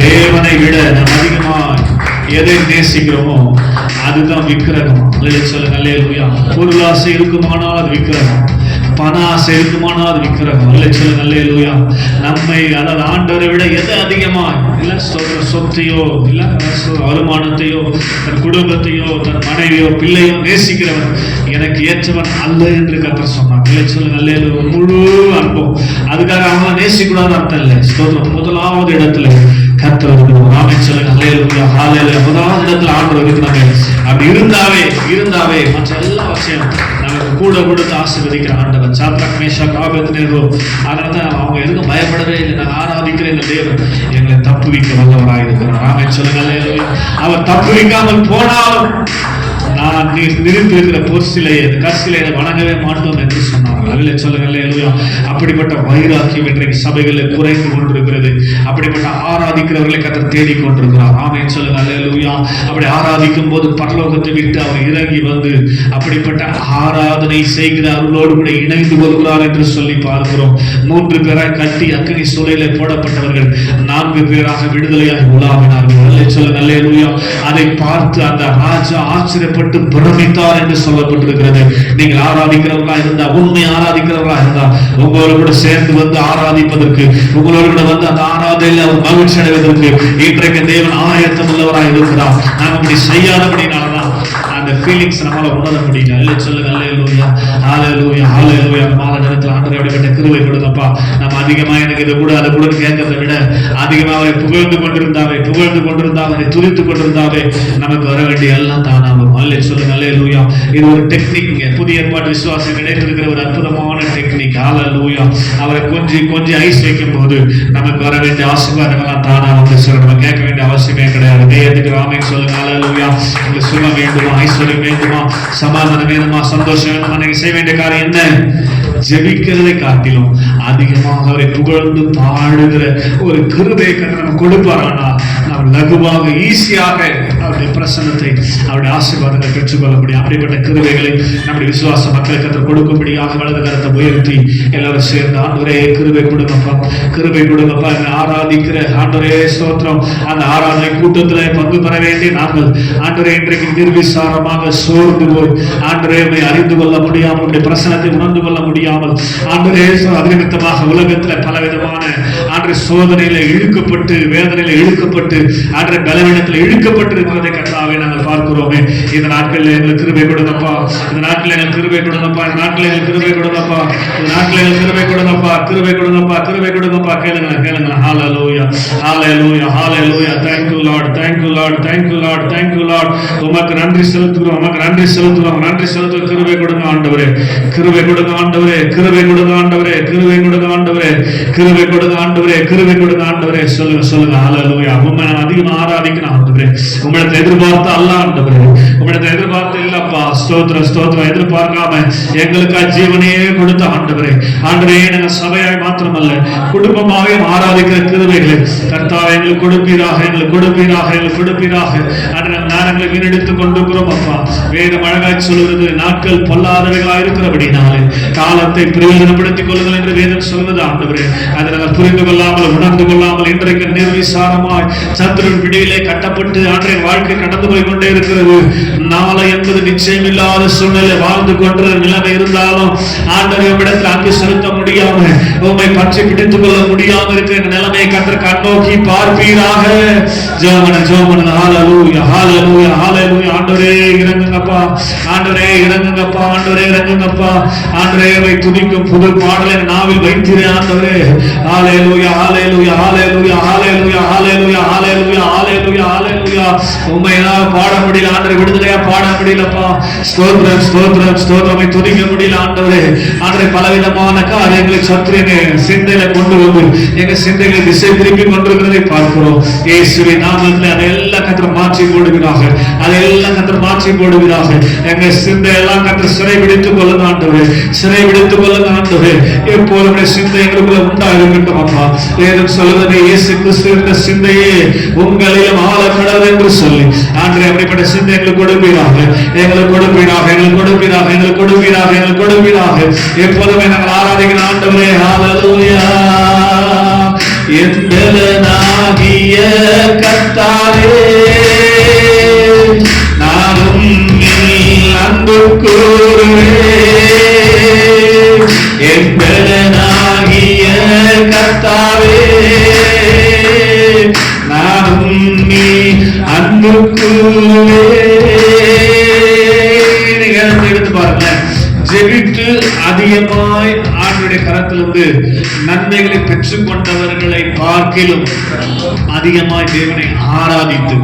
தேவனை விட நாம் அதிகமா எதை நேசிக்கிறோமோ அதுதான் விக்கிரகம். சொல்லுங்க அல்லேலூயா. பொருளாசை இருக்குமானால் அது விக்கிரகம், பண ஆசை இருக்குமானால் அது விக்கிரகம். சொல்லுங்க அல்லேலூயா. நம்மை அதாவது ஆண்டவரை விட எதை அதிகமா இல்ல சொத்தையோ இல்ல வருமானத்தையோ தன் குடும்பத்தையோ தன் மனைவியோ பிள்ளையோ நேசிக்கிறவன் எனக்கு ஏற்றவன் அல்ல என்று கர்த்தர் சொன்னார். சொல்லுங்க அல்லேலூயா. முழு அன்பும் அதுக்காக அவங்க நேசிக்கூடாது அர்த்தம் இல்லை. முதலாவது இடத்துல கர்த்தர் இருக்கிறோம். நாமே சொல்லுங்க அல்லேலூயா, ஹalleluya. முதலாவது இடத்துல ஆண்டவர் இருக்கிறாங்க. அப்படி இருந்தாவே மற்ற எல்லா விஷயம் நமக்கு கூட கொடுத்து ஆசீர்வதிக்கிற ஆண்டவர். சாத்ராக் மேஷாக் ஆபேத்நேகோ அதனால அவங்க எதுக்கும் பயப்படவே இல்லை. நான் ஆராதிக்கிற இந்த தேவன் எங்களை தப்புவிக்க வல்லவராக இருக்கிறார். நாமே சொல்லுங்க அல்லேலூயா. அவர் தப்புவிக்காமல் போனாலும் நான் நிறுத்திருக்கிற பொற்சிலையை கற்சிலையை வணங்கவே மாட்டோம் என்று சொன்னார்கள். அதில் சொல்லுங்க அல்லேலூயா. அப்படிப்பட்ட வைராக்கியம் இன்றைக்கு சபைகளில் குறைந்து கொண்டிருக்கிறது. அப்படிப்பட்ட ஆராதிக்கிறவர்களை கர்த்தர் தேடிக் கொண்டிருக்கிறார். ஆமென் சொல்லுங்க அல்லேலூயா. அப்படி ஆராதிக்கும் போது பரலோகத்தை விட்டு அவர் இறங்கி வந்து அப்படிப்பட்ட ஆராதனை செய்கிற அவர்களோடு கூட இணைந்து கொள்கிறார் என்று சொல்லி பார்க்கிறோம். 3 பேராய் கட்டி அக்கினி சூளையில போடப்பட்டவர்கள் 4 பேராக விடுதலையாக உலாவினார்கள். சொல்லுங்க அல்லேலூயா. அதை பார்த்து அந்த ராஜா ஆச்சரியப்பட்டு பிரமித்தார் என்று சொல்லப்பட்டிருக்கிறது. நீங்கள் ஆராதிக்கிறவர்களா இருந்தா, உண்மை ஆராதிக்கிறவர்களா இருந்தா, உங்களோடு கூட சேர்ந்து வந்து ஆராதிப்பதற்கு, உங்களோடு கூட வந்து அந்த ஆராதனையில் அவர் மகிழ்ச்சி அடைவதற்கு இன்றைக்கு தேவன் ஆயத்தம் உள்ளவராக இருக்கிறார். நாம் அப்படி செய்யாதபடினால்தான் அந்த ஃபீலிங்ஸ் நம்மளால உணர முடியல. அல்ல சொல்லுங்க அல்லேலூயா. ஹalleluya ஹalleluya. மாலை நேரத்தில் ஆண்டவரே அப்படிப்பட்ட கிருபை கொடுங்கப்பா. நம்ம அதிகமா எனக்கு இது கூட அதை கூட கேட்கறதை விட அதிகமாக புகழ்ந்து கொண்டிருந்தாவே துதித்து கொண்டிருந்தாவே நமக்கு வர வேண்டிய எல்லாம் தானாகும். அல்ல சொல்லுங்க அல்லேலூயா. இது ஒரு டெக்னிக். புதிய ஏற்பாட்டு விசுவாசம் கிடைத்திருக்கிற ஒரு அற்புதமான டெக்னிக். ஹalleluya. அவரை கொஞ்சம் ஐஸ் வைக்கும் போது நமக்கு வர வேண்டிய ஆசீர்வாதங்கள்லாம் தானா வந்து சொல்ல நம்ம கேட்க வேண்டிய அவசியமே கிடையாது. தேவத்துக்கு ஆமென் சொல்லுங்க. ஹalleluya. உங்களுக்கு சுகம் வேண்டுமா, ஐஸ்வர்யம் வேண்டுமா, சமாதானம் வேணுமா, சந்தோஷம் வேணுமா, நீங்க செய்ய வேண்டிய காரியம் என்ன? ஜெபிக்கிறதை காட்டிலும் அதிகமாக அவரை புகழ்ந்து பாடுகிற ஒரு கிருபையை நம்ம கொடுப்பாரானா நாம் லகுவாக ஈஸியாக அவருடைய பிரசன்னத்தை அவருடைய ஆசீர்வாதங்களை பெற்றுக்கொள்ள முடியும். அப்படிப்பட்ட கிருபைகளை நம்முடைய விசுவாச மக்களுக்கு கொடுக்கும்படியாக வலது கரத்தை உயர்த்தி எல்லாரும் சேர்ந்து ஆண்டவரே கிருபை கொடுங்கப்பா, கிருபை கொடுங்கப்பா. ஆராதிக்கிற ஆண்டவரே ஸ்தோத்திரம். அந்த ஆராதனை கூட்டத்தில் பங்கு பெற வேண்டிய நாங்கள் ஆண்டவரே இன்றைக்கு நிர்விசாரமாக சோர்ந்து போய் ஆண்டவரே அறிந்து கொள்ள முடியாமல், பிரசனத்தை உணர்ந்து கொள்ள முடியாமல் ஆண்டவரே அதிநிமித்தமாக உலகத்தில் பலவிதமான ஆண்டவரே சோதனையில இழுக்கப்பட்டு, வேதனையில இழுக்கப்பட்டு, ஆண்டவரே பலவீனத்தில் இழுக்கப்பட்டு இருக்கிறதை கர்த்தாவே நாங்கள் பார்க்கிறோமே. இந்த நாட்களில் எங்களுக்கு கிருபை கொடுங்கப்பா, இந்த நாட்களில் எங்களுக்கு கிருபை கொடுங்கப்பா, இந்த நாட்களில் எங்களுக்கு கிருபை கொடுங்கப்பா, இந்த நாட்களில் எங்களுக்கு கிருபை கொடுங்கப்பா, கிருபை கொடுங்கப்பா, கிருபை கொடுங்கப்பா. கேளுங்க. ஹalleluya ஹalleluya ஹalleluya. Thank you Lord, thank you Lord, thank you Lord, thank you Lord. உமக்கு நன்றி செலுத்துகிறோம், உமக்கு நன்றி செலுத்துகிறோம், நன்றி செலுத்துகிறோம். கிருபை கொடுங்க ஆண்டவரே, கிருபை கொடுங்க ஆண்டவரே, கிருபை கொடுங்க ஆண்டவரே, கிருபை கொடுங்க ஆண்டவரே, கிருபை கொடுங்க ஆண்டவரே, கிருபை கொடுங்க ஆண்டவரே. சொல்லுங்க ஹalleluya. உம்மை நான் அதிகமா ஆராதிக்கிறேன் ஆண்டவரே. உம்மிடத்தை எதிர்பார்த்து அல்ல ஆண்டவரே, உம்மிடத்தை எதிர்பார்த்து இல்லப்பா. ஸ்தோத்திரம் ஸ்தோத்திரம். எதிர்பார்க்காம எங்களுக்கா ஜீவனையே கொடுத்த ஆண்டவரே, ஆண்டவரே நாங்கள் சபையாய் மாத்திரமல்ல குடும்பமாக ஆராதிக்கிற கிருபைகளை கர்த்தாவே எங்களுக்கு கொடுப்பீராக, எங்களுக்கு கொடுப்பீராக, எங்களுக்கு கொடுப்பீராக. நேரங்களை வீணெடுத்துக் கொண்டிருக்கிறோம் அப்பா. வேதம் அழகாய் சொல்கிறது, நாட்கள் பொல்லாதவைகளாக இருக்கிறபடினாலே காலத்தை பிரயோஜனப்படுத்திக் கொள்ளுங்கள் என்று வேதம் சொல்வது ஆண்டவரே. அதை நாங்கள் புரிந்து கொள்ளாமல், உணர்ந்து கொள்ளாமல் இன்றைக்கு நிர்விசாரமாய் சத்துருவின் பிடியிலே கட்டப்பட்டு ஆண்டவரின் வாழ்க்கை கடந்து போய் கொண்டே இருக்கிறது. நாளை என்பது நிச்சயம் இல்லாத சூழ்நிலை வாழ்ந்து கொண்ட நிலைமை இருந்தாலும் ஆண்டவரை இடத்தில் அங்கு செலுத்த முடியாம, உம்மை பற்றி பிடித்துக் கொள்ள முடியாம இருக்கிற நிலைமையை கற்று கண்ணோக்கி பார்ப்பீராக. ஜெபமன ஹalleluya ஹalleluya ஹalleluya. ஆண்டவரே இறங்குங்கப்பா, ஆண்டவரே இறங்குங்கப்பா, ஆண்டவரே இறங்குங்கப்பா. ஆண்டவரே துதிக்கும் புது பாடலை நாவில் வைத்திரே ஆண்டவரே. ஹalleluya ஹalleluya ஹalleluya ஹalleluya ஹalleluya ஹalleluya ஹalleluya ஹalleluya. உம்மையா பாட முடியல ஆண்டவரே, விடுதலையா பாட முடியலப்பா. ஸ்தோத்திரம் ஸ்தோத்திரம் ஸ்தோத்திரமை துதிக்க முடியல ஆண்டவரே. ஆண்டவரே பலவிதமான காரியங்களை சத்துருவின் சிந்தையில கொண்டு வந்து எங்க சிந்தைகளை திசை திருப்பி கொண்டிருக்கிறதை பார்க்கிறோம். இயேசுவின் நாமத்தில் அதையெல்லாம் கர்த்தர் மாற்றி போடுகிறாங்க, அதையெல்லாம் கர்த்தர் மாற்றி போடுகிறாங்க. எங்க சிந்தையெல்லாம் கர்த்தர் சிறை பிடித்துக் கொள்ளுங்க ஆண்டவரே, சிறை பிடித்துக் கொள்ளுங்க ஆண்டவரே. எப்போதுமே சிந்தை எங்களுக்குள்ள உண்டாயிருக்கட்டும் அப்பா. வேதம் சொல்லுவது இயேசு கிறிஸ்துவின் சிந்தையே உங்களிலும் ஆளக்கடவுள் என்று சொல்லி ஆண்டவரே அப்படிப்பட்ட சிந்தை எங்களுக்கு கொடுப்பீராக, எங்களுக்கு கொடுப்பீராக, எங்களுக்கு கொடுப்பீராக, எங்களுக்கு கொடுப்பீராக, எங்களுக்கு கொடுப்பீராக. எப்போதுமே நாங்கள் ஆராதிக்கிற ஆண்டவரே. ஹalleluya. எந்தனாகிய கர்த்தாவே நானும் அன்பு கூறுவேன். எந்தனாகிய கர்த்தாவே நானும் அன்பு கூறுவேன். எடுத்து பாருங்க. ஜெபித்து அதிகமாய் ஆண்டவருடைய கரத்திலிருந்து நன்மை பெற்றுக் கொண்டவர்களை பார்க்கிலும் அதிகமாய் தேவனை ஆராதித்து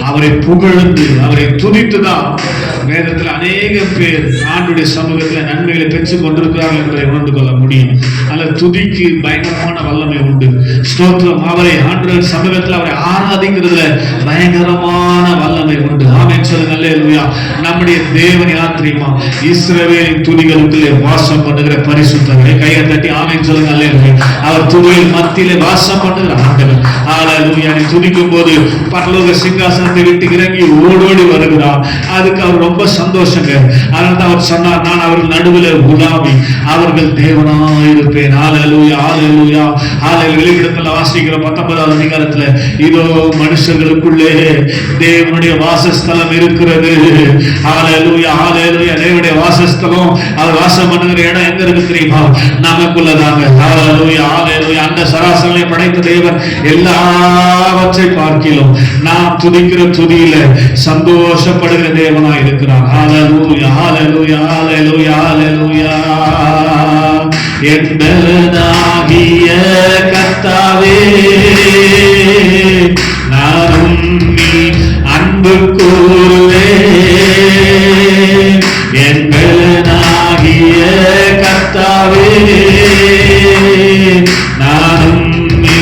அவரை புகழ்ந்து அவரை துதித்துதான் வேதத்தில் அநேக பேர் ஆண்டுடைய சமூகத்தில் நன்மைகளை பெற்றுக் கொண்டிருக்கிறார்கள் என்பதை உணர்ந்து கொள்ள முடியும். அல்ல, துதிக்கு பயங்கரமான வல்லமை உண்டு. ஸ்தோத்திரம். அவரை ஆண்டு சமூகத்தில் அவரை ஆராதிக்கிறதுல பயங்கரமான வல்லமை உண்டு. ஆமென் சொல்லுங்க. அல்லேலூயா. நம்முடைய தேவன் யார் தெரியுமா? இஸ்ரவேலின் துதிகளுக்குள்ளே வாசம் பண்ணுகிற பரிசுத்தரை கையை தட்டி ஆமென் சொல்லுங்க. அல்லேலூயா. அவர் துதியின் மத்தியிலே வாசம் பண்ணுகிற ஆண்டவர். அல்லேலூயா. நீ துதிக்கும் போது பரலோக சிங்காசனத்தை விட்டு இறங்கி ஓடோடி வருகிறார். அதுக்கு அவர் ரொம்ப சந்தோஷங்க. அதனால அவர் சொன்னார், நான் அவர்கள் நடுவில் உலாவி அவர்கள் தேவனாயிருப்பேன். அல்லேலூயா. அல்லேலூயா. அல்லேலூயா. வெளிப்படுத்தல வாசிக்கிற 19வது அதிகாரத்துல, இதோ மனுஷர்களுக்குள்ளே தேவனுடைய வாசஸ்தலம் இருக்கிறது. அல்லேலூயா. அல்லேலூயா. தேவனுடைய வாசஸ்தலம், அவர் வாசம் பண்ணுகிற இடம் எங்க இருக்கு தெரியுமா? நமக்குள்ளதாங்க. அல்லேலூயா. அல்லேலூயா. அந்த சராசரங்களை படைத்த தேவன் எல்லாவற்றை பார்க்கிலும் நாம் துதிக்கிற துதியில சந்தோஷப்படுகிற தேவனாய் இருக்கிறார். ஹalleluya hallelujah hallelujah hallelujah. என்னதாகிய கர்த்தாவே, நானும் நீ அன்பு கூறுவேன். என்னதாகிய கர்த்தாவே, நானும் நீ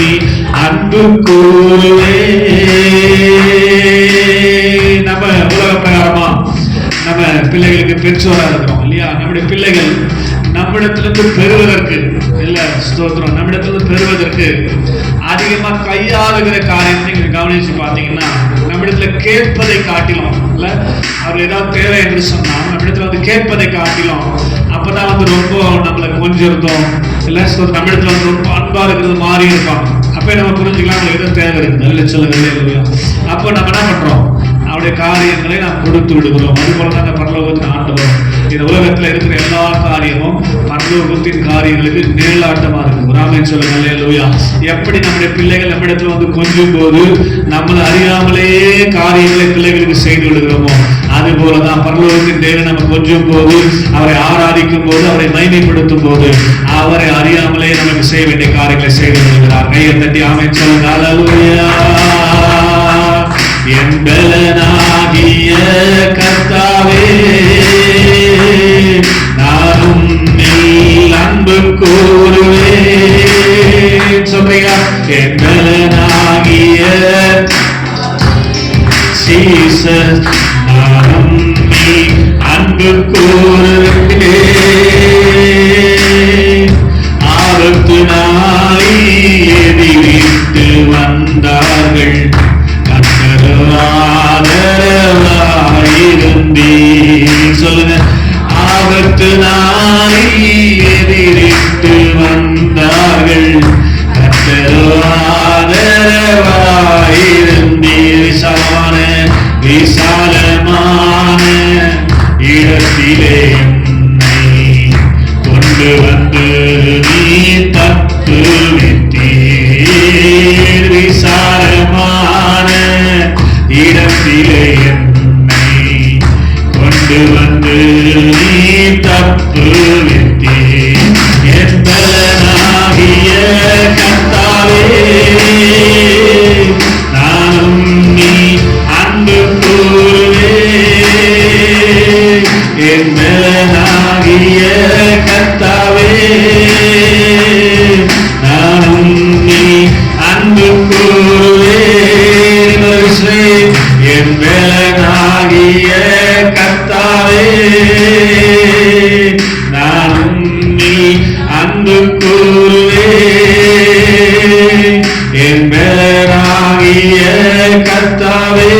அன்பு கூறுவேன். நம்ம உலக பிரகாரமா நம்ம பிள்ளைகளுக்கு பெற்றோரா இருக்கிறோம் இல்லையா? நம்முடைய பிள்ளைகள் நம்மிடத்திலிருந்து பெறுவதற்கு இல்ல, ஸ்தோத்திரம், நம்மிடத்திலிருந்து பெறுவதற்கு அதிகமா கையாளுகிற காரியம் நீங்க கவனிச்சு பாத்தீங்கன்னா, நம்மிடத்துல கேட்பதை காட்டிலும் இல்ல, அவர் ஏதாவது தேவை என்று சொன்னா நம்மிடத்துல வந்து கேட்பதை காட்டிலும் அப்பதான் வந்து ரொம்ப நம்மளை கொஞ்சம் இருந்தோம் இல்ல, நம்மிடத்துல வந்து ரொம்ப அன்பா இருக்கிறது மாறி இருப்பாங்க. அப்ப நம்ம புரிஞ்சுக்கலாம் ஏதோ தேவை இருக்கு. நல்ல சொல்லுங்க. அப்போ நம்ம என்ன பண்றோம்? அவருடைய காரியங்களை நாம் கொடுத்து விடுகிறோம். அது போலதான் அந்த பரலோகத்தின் ஆண்டவர் இந்த உலகத்துல இருக்கிற எல்லா காரியமும் பரலோகத்தின் காரியங்களுக்கு நேலாட்டமா இருக்கு. ராமன் சொல்லுங்க. அல்லேலூயா. எப்படி நம்முடைய பிள்ளைகள் நம்மிடத்துல வந்து கொஞ்சம் போது நம்மளை அறியாமலே காரியங்களை பிள்ளைகளுக்கு செய்து விடுகிறோமோ, அது போலதான் பரலோகத்தின் தேவன் நம்ம கொஞ்சம் போது, அவரை ஆராதிக்கும் போது, அவரை மகிமைப்படுத்தும் போது, அவரை அறியாமலே நமக்கு செய்ய வேண்டிய காரியங்களை செய்து விடுகிறார். கையை தட்டி ஆமென் சொல்லுங்க. அல்லேலூயா. என் பலனாகிய கர்த்தாவே, நானும் நீ அன்பு கூறுவேன். சொல்றீங்களா? என் பலனாகிய ஜீசஸ், நானும் நீ அன்பு கூறுவேன். ஆபத்து நாளில் எதிரிட்டு வந்தார்கள், ஆதரவாயிருந்தீர். சொல்லுங்க. ஆபத்து நாளில் எதிரிட்டு வந்தார்கள், ஆதரவாயிருந்தீர். விசாலமான இடத்திலே என்னை கொண்டு வந்து நீ தப்புவித்தீர். விசாலமான இடத்திலே என்னை கொண்டு வந்து நீ தப்புவித்தீர். என் பலனாகிய கர்த்தாவே, நானும் நீ அன்பு கூறுவேன். என் பலனாகிய கர்த்தாவே, நானும் நீ அன்பு கூறுவேன். என் பலனாகிய கர்த்தாவே, நானும் நீ அன்பு கூறுவேன். என் பலனாகிய கர்த்தாவே,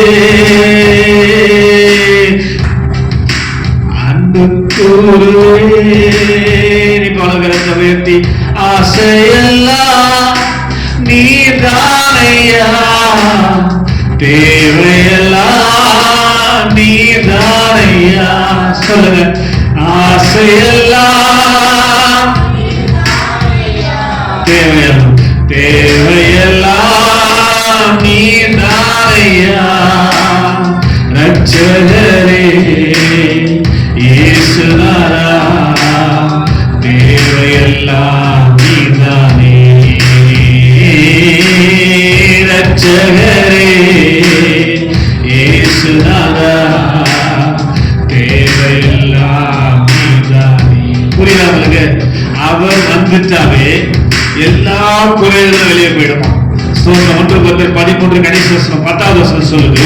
அன்பு கூறுவேன். இப்ப கரத்தை உயர்த்தி, ஆசையெல்லாம் நீதானையா, தேவையெல்லாம் நீதானையா. சொல்லுங்க. ஆசையெல்லாம் தேவையெல்லாம் நீதானையா. ரட்சகரே இயேசுநாதா, தேவையெல்லாம் நீதானே. ரட்சகரே இயேசுநாதா தேவையெல்லாம் நீதானே. புரியுதா உங்களுக்கு? அவர் வந்துட்டாவே எல்லா குறைகளும் வெளியே போயிடுமா. 1 கடைசி வசனம் 10வது வசனம் சொல்லுது,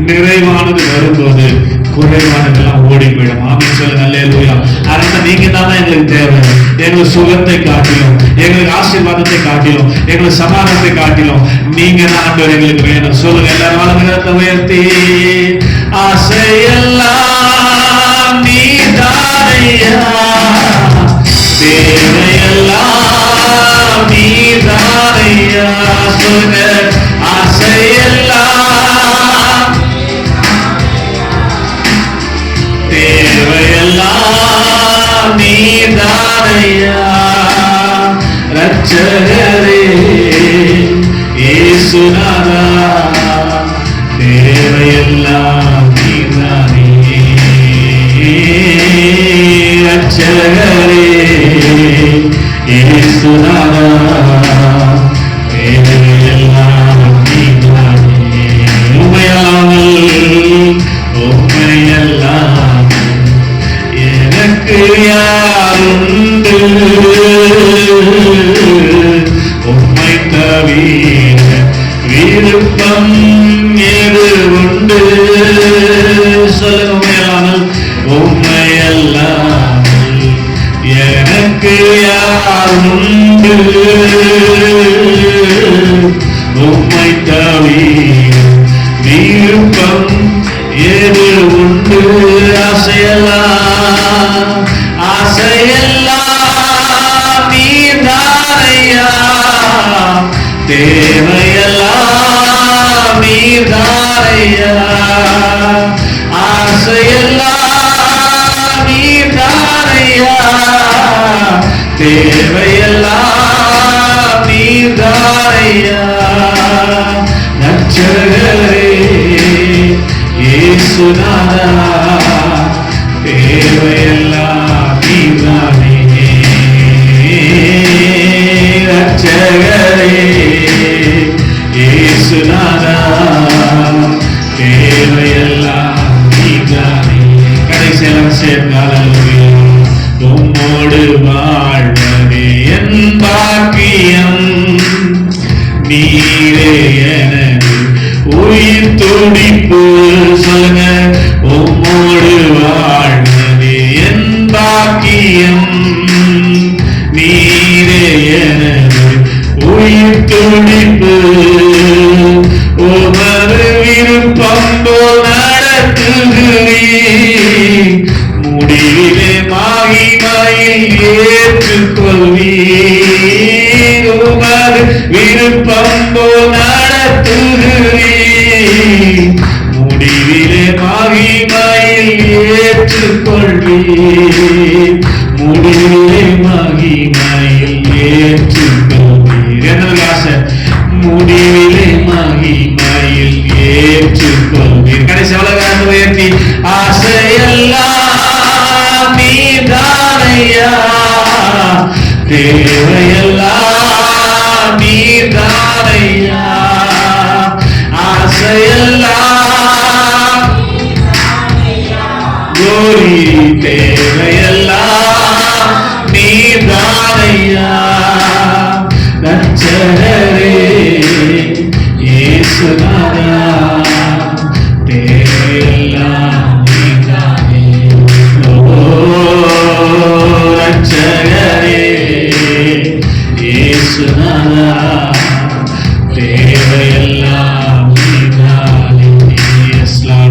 நிறைவானது வரும்போது குறைவானதெல்லாம் ஓடி போயிடும். ஆமென் சொல்லுங்க. அல்லேலூயா. அதனால நீங்க தான் எங்களுக்கு தேவை. எங்களுக்கு சுகத்தை காட்டிலும், எங்களுக்கு ஆசீர்வாதத்தை காட்டிலும், எங்களுக்கு சமாதானத்தை காட்டிலும் நீங்க தான் ஆண்டவர் எங்களுக்கு வேணும். சொல்லுங்க எல்லாரும் வாழ்கிறத உயர்த்தி, ஆசையெல்லாம் நீதானையா, தேவையெல்லாம் நீதானையா. சொல்லுங்க, ஆசையெல்லாம் தேவையெல்லாம் நீதானையா. ரட்சகரே இயேசுநாதா தேவையெல்லாம் நீதானே. ரட்சகரே இயேசுநாதா தேவையெல்லாம் நீதானே. உம்மையெல்லாம் எனக்கு யாருண்டு, உம்மை தவிர விருப்பம் எது உண்டு. சொல்லுங்கள், உம்மையெல்லாம் எனக்கு யாருண்டு, உம்மை தவிர விருப்பம் எது உண்டு. ஆசையெல்லாம் ஆசையெல்லாம் நீதானையா, தேவையெல்லாம் நீதானையா. ஆசையெல்லாம் நீதானையா, தேவையெல்லாம் நீதானையா. ரட்சகரே இயேசுநாதா தேவையெல்லாம் நீதானே. ரட்சகரே இயேசுநாதா தேவையெல்லாம் நீதானே. கடைசியில் சேர்ந்தாலும் உம்மோடு வாழ்வதே என் பாக்கியம், நீரே எனது உயிர் துடிப்பு. சொல்லுங்க, உம்மோடு வாழ்வதே என் பாக்கியம், நீரே எனது உயிர் துடிப்பு. உமது விருப்பம் போல் நடத்துகிறீர், முடிவிலே மகிமையில் ஏற்றுக்கொள்வீர். உமது விருப்பம் போல் நடத்துகிறீர், முடிவிலே மகிமையில் ஏற்றுக்கொள்வீர். முடிவிலே மகிமையில் ஏற்றுக்கொள்வீர். என்னது ஆசை? முடிவிலே மகிமையில் ஏற்றுக்கொள்வீர். கடைசி உலகத்தை உயர்த்தி, ஆசையெல்லாம் நீதானையா, தேவையெல்லாம் நீதானையா. ஆசையெல்லாம் கோரி தேவையெல்லாம் நீதானையா. ரட்சகரே இயேசுநாதா தேவையெல்லாம் நீதானே. ரட்சகரே இயேசுநாதா தேவையெல்லாம் நீதானே.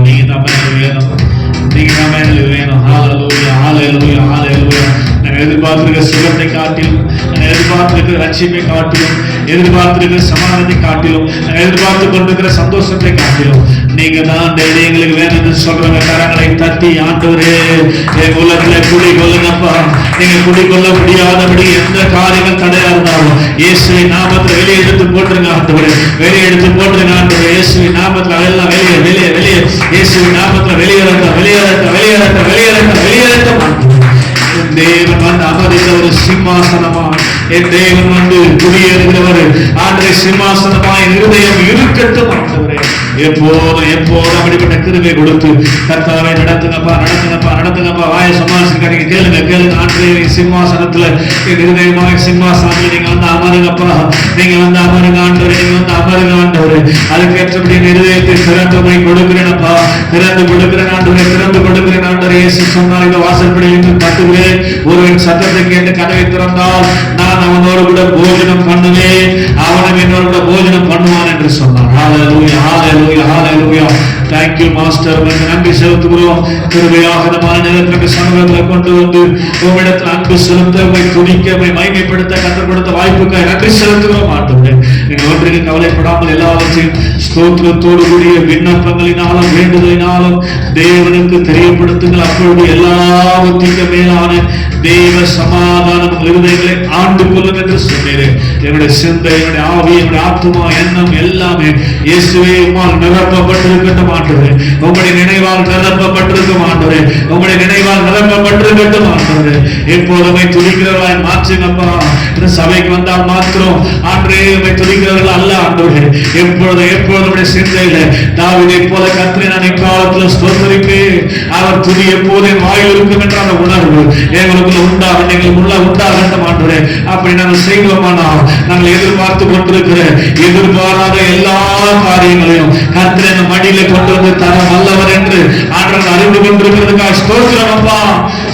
நீங்க தான் வேணும், நீங்க தான் வேணும். ஹல்லேலூயா, ஹல்லேலூயா, ஹல்லேலூயா. நாங்கள் எதிர்பார்த்திருக்கிற சுகத்தை காட்டிலும், நாங்கள் எதிர்பார்த்திருக்கிற ரட்சிப்பை காட்டிலும், எதிர்பார்த்திருக்கிற சமாதானத்தை காட்டிலும், நாங்கள் எதிர்பார்த்து கொண்டிருக்கிற சந்தோஷத்தை காட்டிலும் நீங்க தான் டெய்லி எங்களுக்கு வேணும்னு சொல்றவங்க கரங்களை தட்டி, ஆண்டவரே எங்க உலகத்துல குடி கொள்ளுங்கப்பா. நீங்க குடி கொள்ள முடியாதபடி எந்த காரியங்கள் தடையா இருந்தாலும் இயேசுவின் நாமத்துல வெளியே எடுத்து போட்டுருங்க ஆண்டவரே, வெளியே எடுத்து போட்டுருங்க ஆண்டவரே. இயேசுவின் நாமத்துல எல்லாம் வெளியே வெளியே வெளியே, இயேசுவின் நாமத்துல வெளியேறட்ட வெளியேறட்ட வெளியேறட்ட வெளியேறட்ட வெளியேறட்ட. தேவன் வந்து அமர்ந்த ஒரு சிம்மாசனமா, என் தேவன் வந்து குடியேறுகிறவர். ஆண்டவரே சிம்மாசனமா என் இருதயம் இருக்கட்டும் மைமைப்படுத்தும் ஆண்டவரே. எப்போதும் எப்போதும் அப்படிப்பட்ட கிருபை கொடுத்து கர்த்தாவே நடத்துங்கப்பா, நடத்துங்கப்பா, நடத்துங்கப்பா. வாய சமாளிச்சுக்காரீங்க, கேளுங்க கேளுங்க. ஆண்டவரே சிம்மாசனத்துல இருதயமாக சிம்மாசனத்துல நீங்க வந்து அமருங்கப்பா, நீங்க வந்து அமருங்க ஆண்டவரே, நீங்க வந்து அமருங்க ஆண்டவரே. அதுக்கேற்றபடி இருதயத்தை திறந்து போய் கொடுக்கிறேனப்பா, திறந்து கொடுக்கிறேன் ஆண்டவரே, திறந்து கொடுக்கிறேன் ஆண்டவரே. இயேசு சொன்னார், இந்த வாசற்படியில் இருந்து தட்டுகிறேன், ஒருவன் சத்தத்தை கேட்டு கதவை திறந்தால் நான் அவனோடு கூட போஜனம் பண்ணுவேன், அவனும் என்னோடு கூட போஜனம் பண்ணுவான் என்று சொன்னார். ஹல்லேலூயா, ஹல்லேலூயா, ஹல்லேலூயா. Thank you master. உங்களுக்கு நன்றி செலுத்துகிறோம். கிருபையாக இந்த மாலை நேரத்தில் சமூகத்தில் கொண்டு வந்து உங்களிடத்தில் அன்பு செலுத்த, உங்களை துதிக்க, உங்களை மகிமைப்படுத்த கற்றுக் கொடுத்த வாய்ப்புக்கு நன்றி செலுத்துகிறோம் ஆண்டவரே. நீங்கள் ஒன்றுக்கு கவலைப்படாமல் எல்லாவற்றையும் ஸ்தோத்திரத்தோடு கூடிய விண்ணப்பங்களினாலும் வேண்டுதலினாலும் தேவனுக்கு தெரியப்படுத்துங்கள். அப்பொழுது எல்லாவற்றிற்கும் மேலான தேவ சமாதானம் இருதயங்களை ஆண்டு கொள்ளும் என்று சொன்னீரேன். என்னுடைய சிந்தை, என்னுடைய ஆவி, என்னுடைய ஆத்துமா, எண்ணம் எல்லாமே இயேசுவே உம்மால் நிரப்பப்பட்டிருக்கட்டும் ஆண்டவரே. உங்களுடைய நினைவால் நிரப்பப்பட்டிருக்கும் ஆண்டவரே, உங்களுடைய நினைவால் நிரப்பப்பட்டிருக்கட்டும் ஆண்டவரே. எப்போதுமே துதிக்கிறவர்களாய் மாற்றுங்கப்பா. இந்த சபைக்கு வந்தால் மாத்திரம் ஆண்டவரே துதிக்கிறவர்கள் அல்ல ஆண்டவரே. எப்பொழுது எப்பொழுது சிந்தையில தாவீதை போல கர்த்தரை நான் இக்காலத்தில் ஸ்தோத்திரிப்பேன், அவர் துதி எப்போதும் வாயில் இருக்கும் என்ற அந்த உணர்வு எங்களுக்குள்ள உண்டாகும், எங்களுக்குள்ள உண்டாகட்டும் ஆண்டவரே. அப்படி நாங்கள் செய்வோமானால் நாங்கள் எதிர்பார்த்து கொண்டிருக்கிற எதிர்பாராத எல்லா காரியங்களையும் கர்த்தரை நம்ம மடியில கொண்டு வந்து தர வல்லவர் என்று ஆண்டவர் அறிந்து கொண்டிருக்கிறதுக்காக ஸ்தோத்திரம் அப்பா,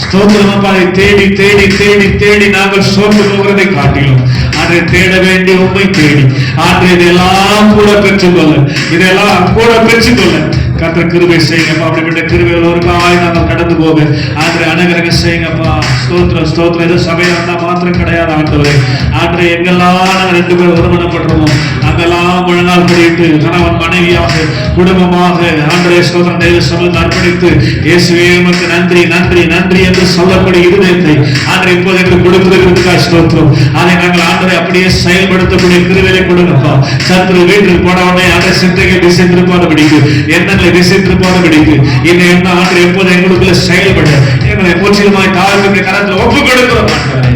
ஸ்தோத்திரம் அப்பா. தேடி தேடி தேடி தேடி நாங்கள் சோர்ந்து போகிறதை காட்டிலும் அதை தேட வேண்டிய உண்மை தேடி ஆண்டு இதெல்லாம் கூட பெற்றுக்கொள்ள, இதெல்லாம் கூட பெற்றுக்கொள்ள கர்த்தர் கிருபை செய்யுங்கப்பா. அப்படிப்பட்ட கிருபைகள் ஒரு காய் நாங்கள் கடந்து போக ஆண்டு அனுகிரகம் செய்யுங்கப்பா. ஸ்தோத்திரம், ஸ்தோத்திரம். இது சபையா இருந்தா மாத்திரம் கிடையாது ஆண்டவரே. ஆண்டு எங்கெல்லாம் நாங்கள் 2 பேர் ஒருமனப்படுறோமோ அங்கெல்லாம் முழங்கால் படிட்டு கணவன் மனைவியாக குடும்பமாக ஆண்டவரே ஸ்தோத்திரம் தெய்வ சபையில் அர்ப்பணித்து இயேசுவே உமக்கு நன்றி நன்றி நன்றி என்று சொல்லக்கூடிய இருதயத்தை ஆண்டு இப்போது எங்களுக்கு கொடுத்திருக்கிறதுக்காக ஸ்தோத்திரம். அதை நாங்கள் ஆண்டவரை அப்படியே செயல்படுத்தக்கூடிய கிருபையை கொடுங்கப்பா. சத்துரு வீட்டில் போனவனே அதை சிந்தையை திசை திருப்பாதபடிக்கு, எண்ணங்களை திசை திருப்பாதபடிக்கு இந்த எண்ணம் ஆண்டு எப்போது எங்களுக்குள்ள செயல்பட எங்களை முற்றிலுமாய் தாழ்வுடைய கரத்தில் ஒப்புக் கொடுக்கிறோம் ஆண்டவரே.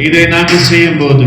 இதை நாங்கள் செய்யும் போது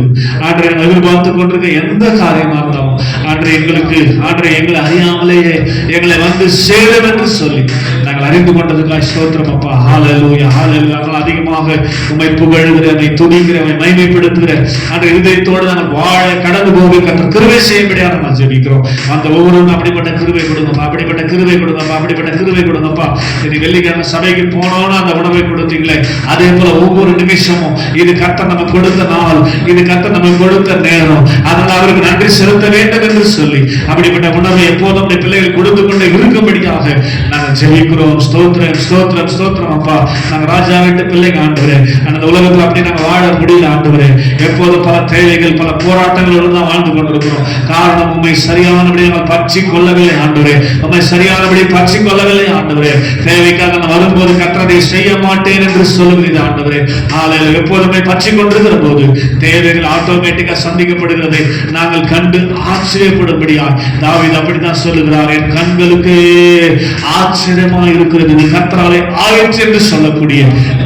ஆண்டரை எதிர்பார்த்து கொண்டிருக்க எந்த காரியமா இருந்தாலும் ஆண்டரை எங்களுக்கு ஆண்டரை எங்களை அறியாமலேயே எங்களை வந்து சேரும் என்று சொல்லி நாங்கள் அறிந்து கொண்டதுக்காக ஸ்தோத்திரம் அப்பா. ஹல்லேலூயா, ஹல்லேலூயா. நாங்கள் அதிகமாக உம்மை புகழுகிற, உம்மை துதிக்கிற, உம்மை மகிமைப்படுத்துகிற ஆண்டரை இதயத்தோடு நாங்கள் வாழ கடந்து போக கர்த்தர் கிருபை செய்யும்படியாக நாங்கள் ஜெபிக்கிறோம். அந்த ஒவ்வொருவரும் அப்படிப்பட்ட கிருபை கொடுங்கப்பா, அப்படிப்பட்ட கிருபை கொடுங்கப்பா, அப்படிப்பட்ட கிருபை கொடுங்கப்பா. இது வெள்ளிக்கிழமை சபைக்கு போனோம்னா அந்த உணவை கொடுத்தீங்களே, அதே போல ஒவ்வொரு நிமிஷமும் இது கர்த்தர் நமக்கு கொடுத்த நாள், இது கர்த்தர் நமக்கு கொடுத்த நேரம், அதனால் அவருக்கு நன்றி செலுத்த வேண்டும் என்று சொல்லி அப்படிப்பட்ட உணர்வை எப்போதும் பிள்ளைகள் கொடுத்து கொண்டே இருக்கும்படியாக நாங்கள் ஜெபிக்கிறோம். ஸ்தோத்திரம், ஸ்தோத்திரம், ஸ்தோத்திரம் அப்பா. நாங்கள் ராஜா வீட்டு பிள்ளைங்க ஆண்டவரே. அந்த உலகத்தில் அப்படி நாங்கள் வாழ முடியல ஆண்டவரே. எப்போதும் பல தேவைகள், பல போராட்டங்களோடு தான் வாழ்ந்து கொண்டிருக்கிறோம். காரணம் உண்மை சரியானபடி நாங்கள் பற்றி கொள்ளவில்லை ஆண்டவரே, உண்மை சரியானபடி பற்றி கொள்ளவில்லை ஆண்டவரே. தேவைக்காக நான் வரும்போது கர்த்தரை செய்ய மாட்டேன் என்று சொல்லுகிறது ஆண்டவரே. ஆலையில் எப்போதுமே பற்றி கொண்டிருக்கிற போது தேவைகள் ஆட்டோமேட்டிக்கா சந்திக்கப்படுகிறதை நாங்கள் கண்டு ஆச்சரியப்படும்படியா தாவீது அப்படித்தான் சொல்லுகிறார். என் கண்களுக்கு ஆச்சரியமா இருக்கிறது, இது கர்த்தராலே ஆயிற்று என்று சொல்லக்கூடிய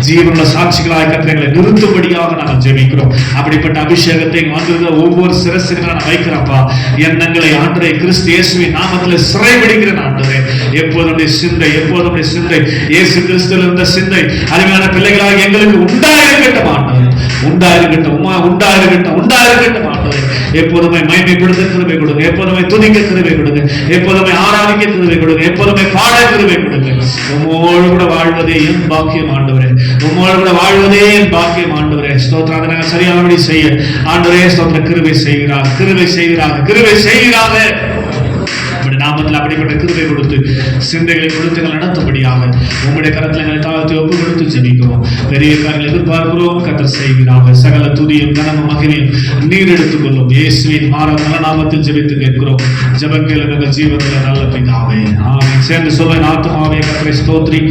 ஜீவனுள்ள சாட்சிகளாக கர்த்தரை நிறுத்தும்படியாக நாங்கள் ஜெபிக்கிறோம். அப்படிப்பட்ட அபிஷேகத்தை வந்திருக்கிற ஒவ்வொரு சிரசிலும் நான் வைக்கிறப்பா. எண்ணங்களை ஆண்டவரே கிறிஸ்து இயேசுவின் நாமத்தில் சிறைபிடிக்கிறேன் ஆண்டவரே. எப்போதுடைய சிந்தை, எப்போதுடைய சிந்தை இயேசு கிறிஸ்துவில் இருந்த சிந்தை அருமையான பிள்ளைகளாக எங்களுக்கு உண்டாயிருக்கட்டும் ஆண்டவரே, உண்டாயிருக்கட்டும், உண்டாயிருக்கட்டும், உண்டாயிருக்கட்டும் ஆண்டவரே. எப்போதுமே மகிமைப்படுத்த கிருபை கொடுங்க, எப்போதுமே துதிக்க கிருபை கொடுங்க, எப்போதுமே ஆராதிக்க கிருபை கொடுங்க, எப்போதுமே பாட கிருபை கொடுங்க. உம்மோடு கூட வாழ்வதே என் பாக்கியம் ஆண்டவரே, உம்மோடு கூட வாழ்வதே என் பாக்கியம் ஆண்டவரே. ஸ்தோத்திரம். அதை நாங்கள் சரியானபடி செய்ய ஆண்டவரே ஸ்தோத்திர கிருபை செய்கிறார், கிருபை செய்கிறார், கிருபை செய்கிறார். நாமத்தில் அப்படிப்பட்ட கிருபை கொடுத்து சிந்தைகளை கொடுத்து நடத்தும்படியாக உங்களுடைய கரத்தில் எங்களை தாழ்த்தி ஒப்பு கொடுத்து ஜெபிக்கிறோம். பெரிய காரியங்கள் எதிர்பார்க்கிறோம், கர்த்தர் செய்கிறாங்க. சகல துதியும் கனமும் மகிமையும் நீர் எடுத்துக் கொள்ளும். இயேசுவின் மாறாத நாமத்தில் ஜெபித்து கேட்கிறோம். ஜெபங்கள் ஜீவத்தில் நல்ல பிதாவே, ஆமென். சேர்ந்து சொல்ல, ஆத்துமாவே கர்த்தரை ஸ்தோத்ரி,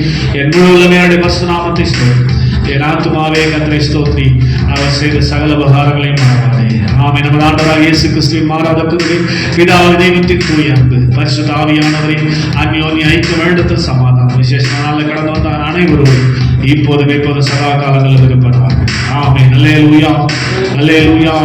என் முழு உள்ளமையோட பரிசுத்த நாமத்தை ஸ்தோத்ரி. என் ஆத்துமாவே கர்த்தரை ஸ்தோத்ரி, அவர் செய்த சகல உபகாரங்களையும் மறவாதே. ஆமென். நம்ம ஆண்டவராகிய இயேசு கிறிஸ்துவின் மாறாத கிருபை, பிதாவாகிய தெய்வத்தின் தூய அன்பு, பரிசுத்த ஆவியானவரின் அந்யோன்ய ஐக்கிய வேண்டத்தில் சமாதானம் விசேஷ நாளில் கடந்து வந்த அனைவரும் இப்போதும் எப்போதும் சதா காலங்களில் இருப்பார்கள். ஆமென். அல்லேலூயா, அல்லேலூயா.